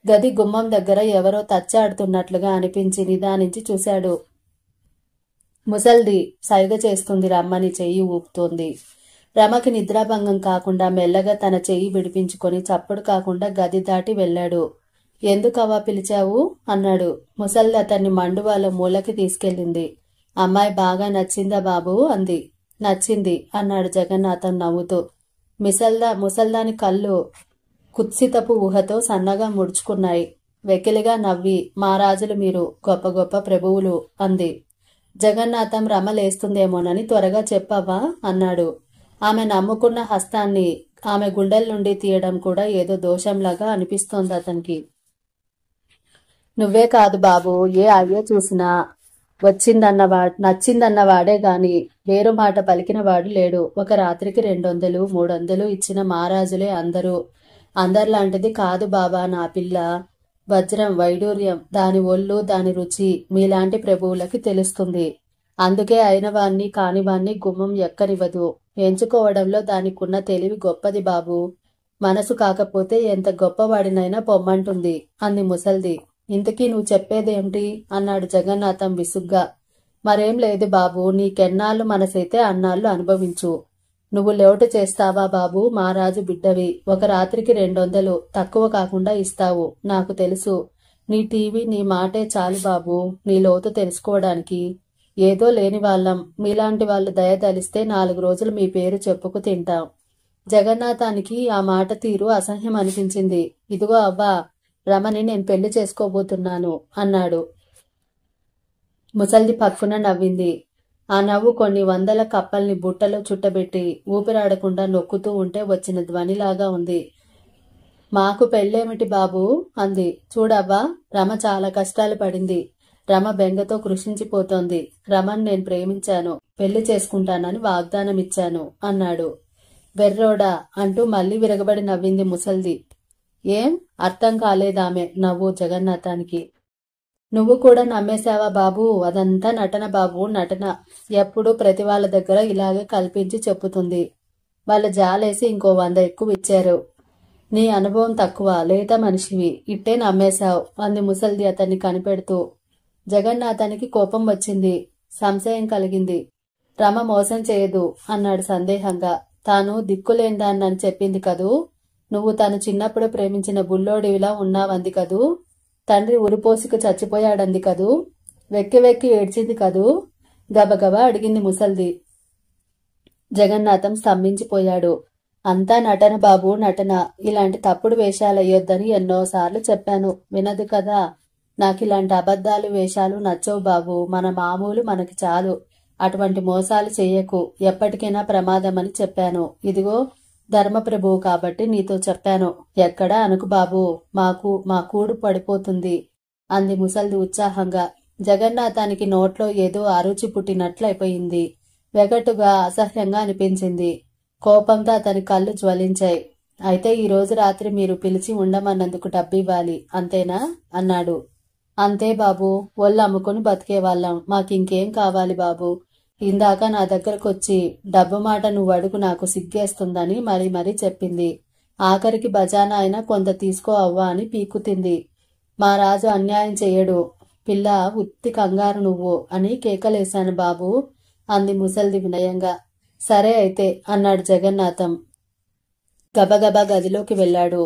గది గుమ్మం దగ్గర ఎవరో తచ్చాడుతున్నట్లుగా అనిపించి నిదానించి చూశాడు. ముసల్ది సైగ చేస్తుంది, రమ్మని చెయ్యి ఊపుతోంది. రమకి నిద్రాభంగం కాకుండా మెల్లగా తన చెయ్యి విడిపించుకొని చప్పుడు కాకుండా గది దాటి వెళ్ళాడు. ఎందుకవ్వా పిలిచావు అన్నాడు. ముసల్ది అతన్ని మండువాలో మూలకి తీసుకెళ్ళింది. అమ్మాయి బాగా నచ్చిందా బాబు అంది. నచ్చింది అన్నాడు జగన్నాథం నవ్వుతూ. ముసల్దాని కళ్ళు కుత్సితపు ఊహతో సన్నగా ముడుచుకున్నాయి. వెకిలిగా నవ్వి, మా రాజులు మీరు, గొప్ప గొప్ప ప్రభువులు అంది. జగన్నాథం రమ లేస్తుందేమోనని త్వరగా చెప్పవా అన్నాడు. ఆమె నమ్ముకున్న హస్తాన్ని ఆమె గుండెల నుండి తీయడం కూడా ఏదో దోషంలాగా అనిపిస్తోంది అతనికి. నువ్వే కాదు బాబు, ఏ అయ్యే చూసినా నచ్చిందన్నవాడే గాని వేరు మాట పలికినవాడు లేడు. ఒక రాత్రికి 200, 300 ఇచ్చిన మహారాజులే అందరూ. అందరిలాంటిది కాదు బాబా నా పిల్ల. వజ్రం, వైడూర్యం, దాని ఒళ్ళు, దాని రుచి మీలాంటి ప్రభువులకి తెలుస్తుంది. అందుకే అయినవాణ్ణి కానివాణ్ణి గుమ్మం ఎక్కనివ్వదు. ఎంచుకోవడంలో దానికున్న తెలివి గొప్పది బాబు. మనసు కాకపోతే ఎంత గొప్పవాడినైనా పొమ్మంటుంది అంది ముసల్ది. ఇంతకీ నువ్వు చెప్పేదేమిటి అన్నాడు జగన్నాథం విసుగ్గా. మరేం లేదు బాబు, నీకెన్నాళ్ళు మనసైతే అన్నాళ్ళు అనుభవించు. నువ్వు లోటు చేస్తావా బాబు? మహారాజు బిడ్డవి. ఒక రాత్రికి 200 తక్కువ కాకుండా ఇస్తావు. నాకు తెలుసు. నీ టీవీ, నీ మాటే చాలు బాబు నీ లోతు తెలుసుకోవడానికి. ఏదో లేని వాళ్ళం. మీలాంటి వాళ్ళు దయదలిస్తే 4 రోజులు మీ పేరు చెప్పుకు తింటాం. జగన్నాథానికి ఆ మాట తీరు అసహ్యం అనిపించింది. ఇదిగో అవ్వా, రమని నేను పెళ్లి చేసుకోబోతున్నాను అన్నాడు. ముసల్ది పక్కున నవ్వింది. ఆ నవ్వు కొన్ని 100 కప్పల్ని బుట్టలో చుట్టబెట్టి ఊపిరాడకుండా నొక్కుతూ ఉంటే వచ్చిన ధ్వనిలాగా ఉంది. మాకు పెళ్ళేమిటి బాబు అంది. చూడవ్వా, రమ చాలా కష్టాలు పడింది. రమ బెంగతో కృషించిపోతోంది. రమను నేను ప్రేమించాను, పెళ్లి చేసుకుంటానని వాగ్దానం ఇచ్చాను అన్నాడు. బెర్రోడా అంటూ మళ్లీ విరగబడి నవ్వింది ముసల్ది. ఏం అర్థం కాలేదామె నవ్వు జగన్నాథానికి. నువ్వు కూడా నమ్మేశావా బాబు? అదంతా నటన బాబు, నటన. ఎప్పుడు ప్రతి వాళ్ళ దగ్గర ఇలాగే కల్పించి చెప్పుతుంది. వాళ్ళ జాలేసి ఇంకో 100 ఎక్కువ ఇచ్చారు. నీ అనుభవం తక్కువ, లేత మనిషివి, ఇట్టే నమ్మేశావు అంది ముసల్ది అతన్ని కనిపెడుతూ. జగన్నాథానికి కోపం వచ్చింది, సంశయం కలిగింది. రమ మోసం చేయదు అన్నాడు సందేహంగా. తాను దిక్కులేందాన్నని చెప్పింది కదూ. నువ్వు తను చిన్నప్పుడు ప్రేమించిన బుల్లోడివిలా ఉన్నావంది కదూ. తండ్రి ఉరిపోసుకు చచ్చిపోయాడంది కదూ. వెక్కి వెక్కి ఏడ్చింది కదూ. గబగబా అడిగింది ముసల్ది. జగన్నాథం స్తంభించిపోయాడు. అంతా నటన బాబు, నటన. ఇలాంటి తప్పుడు వేషాలయ్యొద్దని ఎన్నోసార్లు చెప్పాను, వినదు కదా. నాకిలాంటి అబద్ధాలు వేషాలు నచ్చవు బాబు. మన మామూలు మనకి చాలు. అటువంటి మోసాలు చెయ్యకు, ఎప్పటికైనా ప్రమాదమని చెప్పాను. ఇదిగో ధర్మప్రభువు కాబట్టి నీతో చెప్పాను. ఎక్కడా అనుకు బాబు, మా కూడు పడిపోతుంది అంది ముసల్ది ఉత్సాహంగా. జగన్నాథానికి నోట్లో ఏదో అరుచి పుట్టినట్లయిపోయింది. వెగటుగా అసహ్యంగా అనిపించింది. కోపంతో అతని కళ్ళు జ్వలించాయి. అయితే ఈ రోజు రాత్రి మీరు పిలిచి ఉండమన్నందుకు డబ్బివ్వాలి, అంతేనా అన్నాడు. అంతే బాబు, ఒళ్ళు అమ్ముకుని బతికేవాళ్ళం. మాకింకేం కావాలి బాబు. ఇందాక నా దగ్గరకొచ్చి డబ్బు మాట నువ్వు అడుగు, నాకు సిగ్గేస్తుందని మరీ చెప్పింది. ఆఖరికి బజానా అయినా కొంత తీసుకో అవ్వా అని పీకుతింది. మా రాజు అన్యాయం చెయ్యడు. పిల్ల, ఉత్తి కంగారు నువ్వు అని కేకలేశాను బాబు అంది ముసల్ది వినయంగా. సరే అయితే అన్నాడు జగన్నాథం. గబగబా గదిలోకి వెళ్లాడు.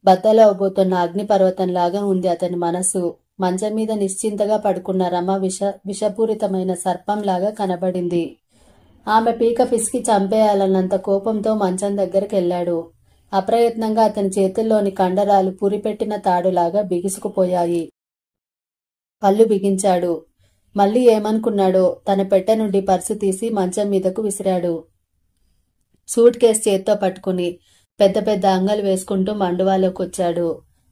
బద్దలో అవబోతున్న అగ్నిపర్వతంలాగా ఉంది అతని మనసు. మంచం మీద నిశ్చింతగా పడుకున్న రమ విషపూరితమైన సర్పంలాగా కనబడింది. ఆమె పీక పిసికి చంపేయాలన్నంత కోపంతో మంచం దగ్గరకెళ్లాడు. అప్రయత్నంగా అతని చేతుల్లోని కండరాలు పురిపెట్టిన తాడులాగా బిగుసుకుపోయాయి. కళ్ళు బిగించాడు. మళ్ళీ ఏమనుకున్నాడో తన పెట్టె నుండి పర్సు తీసి మంచం మీదకు విసిరాడు. సూట్ కేసు చేత్తో పట్టుకుని పెద్ద పెద్ద అంగలు వేసుకుంటూ మండువాలోకొచ్చాడు.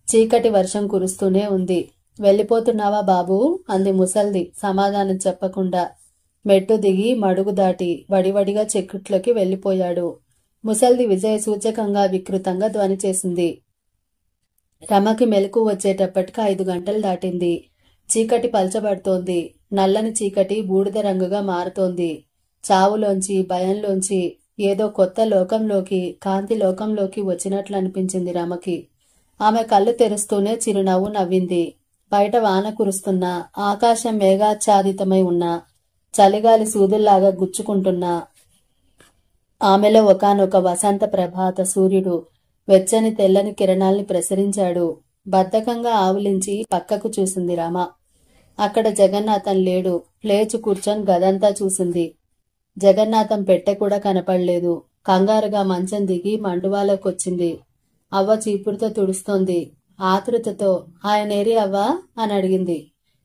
చీకటి వర్షం కురుస్తూనే ఉంది. వెళ్ళిపోతున్నావా బాబూ అంది ముసల్ది సమాధానం చెప్పకుండా. మెట్టు దిగి మడుగు దాటి వడివడిగా చెక్కుట్లోకి వెళ్లిపోయాడు. ముసల్ది విజయ సూచకంగా వికృతంగా ధ్వని చేసింది. రమకి మెలకు వచ్చేటప్పటికి 5 గంటలు దాటింది. చీకటి పల్చబడుతోంది. నల్లని చీకటి బూడిద రంగుగా మారుతోంది. చావులోంచి, భయంలోంచి ఏదో కొత్త లోకంలోకి, కాంతి లోకంలోకి వచ్చినట్లు అనిపించింది రమకి. ఆమె కళ్ళు తెరుస్తూనే చిరునవ్వు నవ్వింది. బయట వాన కురుస్తున్నా, ఆకాశం మేఘాచ్ఛాదితమై ఉన్నా చలిగాలి సూదుల్లాగా గుచ్చుకుంటున్నా ఆమెలో ఒకానొక వసంత ప్రభాత సూర్యుడు వెచ్చని తెల్లని కిరణాల్ని ప్రసరించాడు. బద్ధకంగా ఆవులించి పక్కకు చూసింది రమ. అక్కడ జగన్నాథం లేడు. లేచి కూర్చొని గదంతా చూసింది. జగన్నాథం పెట్టె కూడా కనపడలేదు. కంగారుగా మంచం దిగి మండువాలోకొచ్చింది. అవ్వ చీపురుతో తుడుస్తోంది. ఆతృతతో ఆయనేరి అవ్వా అని అడిగింది.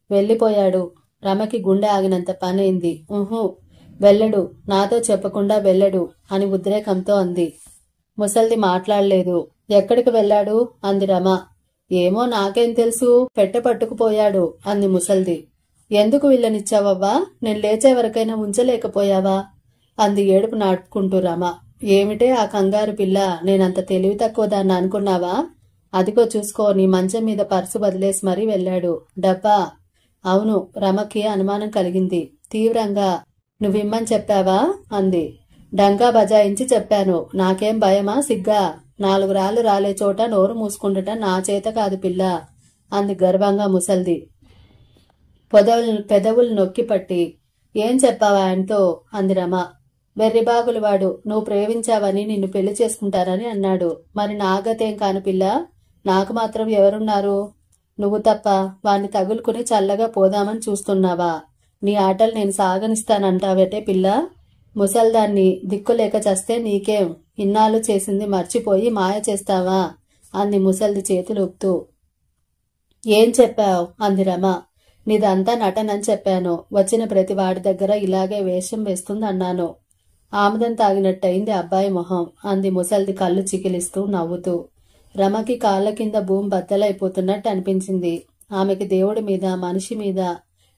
వెళ్ళిపోయాడు. రమకి గుండె ఆగినంత పనైంది. వెళ్ళడు, నాతో చెప్పకుండా వెళ్ళడు అని ఉద్రేకంతో అంది. ముసల్ది మాట్లాడలేదు. ఎక్కడికి వెళ్ళాడు అంది రమ. ఏమో నాకేం తెలుసు, పెట్టె పట్టుకుపోయాడు అంది ముసల్ది. ఎందుకు వీళ్ళనిచ్చావవ్వా? నేను లేచే వరకైనా ఉంచలేకపోయావా అంది ఏడుపు నాటుకుంటూ రమ. ఏమిటే ఆ కంగారు పిల్ల, నేనంత తెలివి తక్కువ దాన్ని అనుకున్నావా? అదిగో చూసుకో, నీ మంచం మీద పర్సు వదిలేసి మరీ వెళ్ళాడు. డబ్బా? అవును. రమకి అనుమానం కలిగింది. తీవ్రంగా. నువ్విమ్మని చెప్పావా అంది. డంకా బజాయించి చెప్పాను. నాకేం భయమా సిగ్గా? 4 రాళ్ళు రాలే చోట నోరు మూసుకుంటుట నా చేత కాదు పిల్ల అంది గర్వంగా ముసల్ది. పెదవులు నొక్కి పట్టి ఏం చెప్పావా ఆయనతో అంది రమ. వెర్రిబాగులు వాడు, నువ్వు ప్రేమించావని నిన్ను పెళ్లి చేసుకుంటారని అన్నాడు. మరి నాగతేం కాను పిల్ల, నాకు మాత్రం ఎవరున్నారు? నువ్వు తప్ప. వాణ్ణి తగులుకుని చల్లగా పోదామని చూస్తున్నావా? నీ ఆటలు నేను సాగనిస్తానంటావేటే పిల్ల? ముసల్దాన్ని దిక్కులేక చస్తే నీకేం? ఇన్నాళ్ళు చేసింది మర్చిపోయి మాయ చేస్తావా అంది ముసల్ది చేతులు ఊపుతూ. ఏం చెప్పావు అంది రమ. నీదంతా నటనని చెప్పాను. వచ్చిన ప్రతి వాడి దగ్గర ఇలాగే వేషం వేస్తుంది అన్నాను. ఆముదం తాగినట్టయింది అబ్బాయి మొహం అంది ముసల్ది కళ్ళు చికిలిస్తూ నవ్వుతూ. రమకి కాళ్ల కింద భూమి బద్దలైపోతున్నట్టు అనిపించింది. ఆమెకి దేవుడి మీద, మనిషి మీద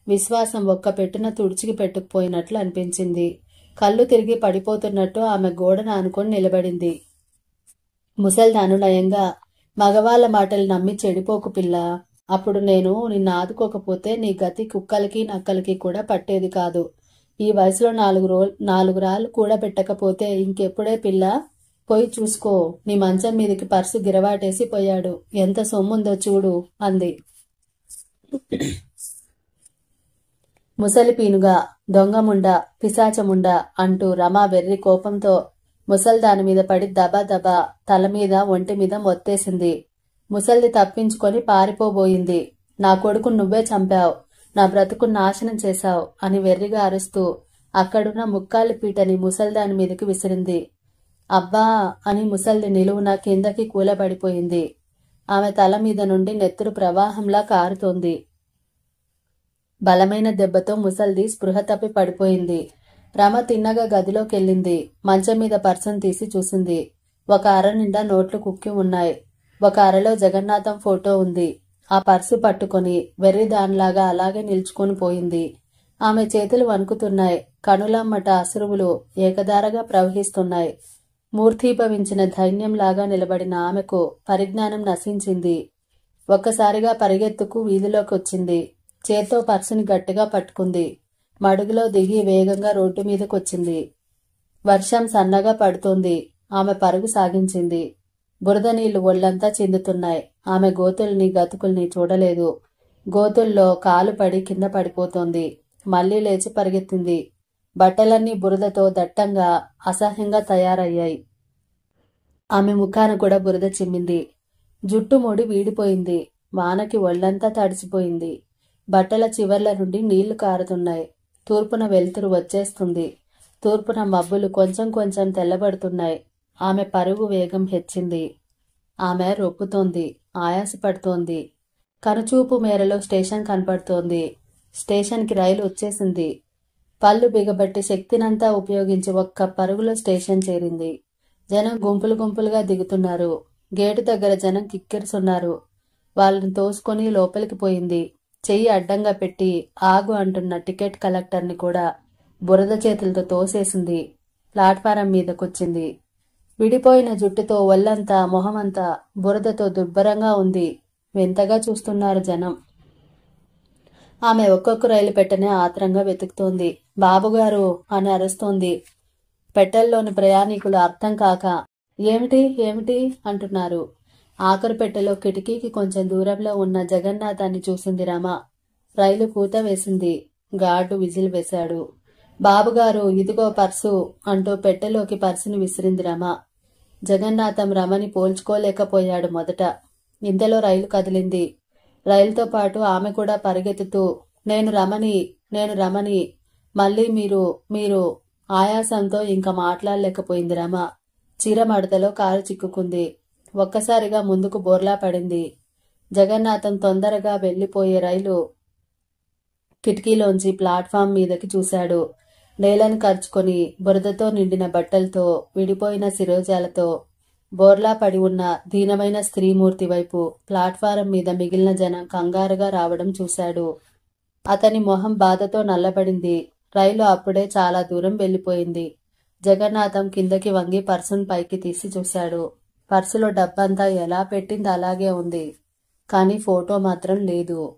విశ్వాసం ఒక్క పెట్టున తుడిచికి పెట్టుకుపోయినట్లు అనిపించింది. కళ్ళు తిరిగి పడిపోతున్నట్టు ఆమె గోడను ఆనుకొని నిలబడింది. ముసల్ది అనునయంగా, మగవాళ్ల మాటలు నమ్మి చెడిపోకు పిల్ల. అప్పుడు నేను నిన్ను ఆదుకోకపోతే నీ గతి కుక్కలకి నక్కలకి కూడా పట్టేది కాదు. ఈ వయసులో 4 రాళ్ళు కూడా పెట్టకపోతే ఇంకెప్పుడే పిల్ల? పోయి చూసుకో. నీ మంచం మీదకి పర్సు గిరవాటేసి పోయాడు. ఎంత సొమ్ముందో చూడు అంది. ముసలి పీనుగా, దొంగముండ, పిశాచముండ అంటూ రమ వెర్రి కోపంతో ముసల్దాని మీద పడి దబా దబా తల మీద ఒంటి మీద మొత్తేసింది. ముసల్ది తప్పించుకొని పారిపోబోయింది. నా కొడుకు నువ్వే చంపావు, నా బ్రతుకు నాశనం చేశావు అని వెర్రిగా అరుస్తూ అక్కడున్న ముక్కాలి పీటని ముసల్దాని మీదకి విసిరింది. అబ్బా అని ముసల్ది నిలువున కిందకి కూలబడిపోయింది. ఆమె తల మీద నుండి నెత్తురు ప్రవాహంలా కారుతోంది. బలమైన దెబ్బతో ముసల్ది స్పృహ తప్పి పడిపోయింది. రమ తిన్నగా గదిలోకెళ్ళింది. మంచం మీద పర్సును తీసి చూసింది. ఒక అర నిండా నోట్లు కుక్కి ఉన్నాయి. ఒక అరలో జగన్నాథం ఫోటో ఉంది. ఆ పర్సు పట్టుకొని వెర్రిదానిలాగా అలాగే నిల్చుకొని పోయింది. ఆమె చేతులు వణుకుతున్నాయి. కనులమ్మట అశ్రువులు ఏకధారగా ప్రవహిస్తున్నాయి. మూర్తీభవించిన ధైన్యంలాగా నిలబడిన ఆమెకు పరిజ్ఞానం నశించింది. ఒక్కసారిగా పరిగెత్తుకు వీధిలోకి వచ్చింది. చేత్తో పర్సుని గట్టిగా పట్టుకుంది. మడుగులో దిగి వేగంగా రోడ్డు మీదకొచ్చింది. వర్షం సన్నగా పడుతోంది. ఆమె పరుగు సాగించింది. బురద నీళ్లు ఒళ్లంతా చిందుతున్నాయి. ఆమె గోతుల్ని గతుకుల్ని చూడలేదు. గోతుల్లో కాలు పడి కింద పడిపోతోంది. మళ్లీ లేచి పరిగెత్తింది. బట్టలన్నీ బురదతో దట్టంగా అసహ్యంగా తయారయ్యాయి. ఆమె ముఖాన కూడా బురద చిమ్మింది. జుట్టు ముడి వీడిపోయింది. వానకి ఒళ్లంతా తడిసిపోయింది. బట్టల చివర్ల నుండి నీళ్లు కారుతున్నాయి. తూర్పున వెలుతురు వచ్చేస్తుంది. తూర్పున మబ్బులు కొంచెం కొంచెం తెల్లబడుతున్నాయి. ఆమె పరుగు వేగం హెచ్చింది. ఆమె రొప్పుతోంది. ఆయాసపడుతోంది. కనుచూపు మేరలో స్టేషన్ కనపడుతోంది. స్టేషన్కి రైలు వచ్చేసింది. పళ్ళు బిగబట్టి శక్తినంతా ఉపయోగించి ఒక్క పరుగులో స్టేషన్ చేరింది. జనం గుంపులు గుంపులుగా దిగుతున్నారు. గేటు దగ్గర జనం కిక్కిరుసున్నారు. వాళ్ళని తోసుకొని లోపలికి పోయింది. చెయ్యి అడ్డంగా పెట్టి ఆగు అంటున్న టికెట్ కలెక్టర్ని కూడా బురద చేతులతో తోసేసింది. ప్లాట్ఫారం మీదకొచ్చింది. విడిపోయిన జుట్టుతో ఒళ్లంతా మొహమంతా బురదతో దుర్భరంగా ఉంది. వింతగా చూస్తున్నారు జనం. ఆమె ఒక్కొక్క రైలు పెట్టనే ఆత్రంగా వెతుకుతోంది. బాబుగారు అని అరుస్తోంది. పెట్టెల్లోని ప్రయాణికులు అర్థం కాక ఏమిటి ఏమిటి అంటున్నారు. ఆఖరు పెట్టెలో కిటికీకి కొంచెం దూరంలో ఉన్న జగన్నాథాన్ని చూసింది రమ. రైలు కూత వేసింది. గార్డు విజిల్ వేశాడు. బాబుగారు ఇదిగో పర్సు అంటూ పెట్టెలోకి పర్సుని విసిరింది రమ. జగన్నాథం రమని పోల్చుకోలేకపోయాడు మొదట. ఇంతలో రైలు కదిలింది. రైలుతో పాటు ఆమె కూడా పరిగెత్తుతూ నేను రమని మళ్ళీ మీరు ఆయాసంతో ఇంకా మాట్లాడలేకపోయింది రమ. చీర మడతలో కారు చిక్కుకుంది. ఒక్కసారిగా ముందుకు బోర్లా పడింది. జగన్నాథం తొందరగా వెళ్లిపోయే రైలు కిటికీలోంచి ప్లాట్ఫామ్ మీదకి చూశాడు. నేలను కరుచుకొని బురదతో నిండిన బట్టలతో విడిపోయిన శిరోజాలతో బోర్లా పడి ఉన్న దీనమైన స్త్రీమూర్తి వైపు ప్లాట్ఫారం మీద మిగిలిన జనం కంగారుగా రావడం చూశాడు. అతని మొహం బాధతో నల్లబడింది. రైలు అప్పుడే చాలా దూరం వెళ్లిపోయింది. జగన్నాథం కిందకి వంగి పర్సును పైకి తీసి చూశాడు. పర్సులో డబ్బంతా ఎలా పెట్టింది అలాగే ఉంది. కానీ ఫోటో మాత్రం లేదు.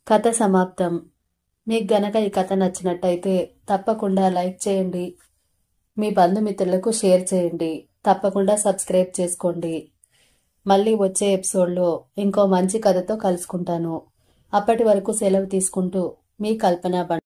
కథ సమాప్తం. మీకు గనక ఈ కథ నచ్చినట్టయితే తప్పకుండా లైక్ చేయండి. మీ బంధుమిత్రులకు షేర్ చేయండి. తప్పకుండా సబ్స్క్రైబ్ చేసుకోండి. మళ్ళీ వచ్చే ఎపిసోడ్లో ఇంకో మంచి కథతో కలుసుకుంటాను. అప్పటి వరకు సెలవు తీసుకుంటూ మీ కల్పన.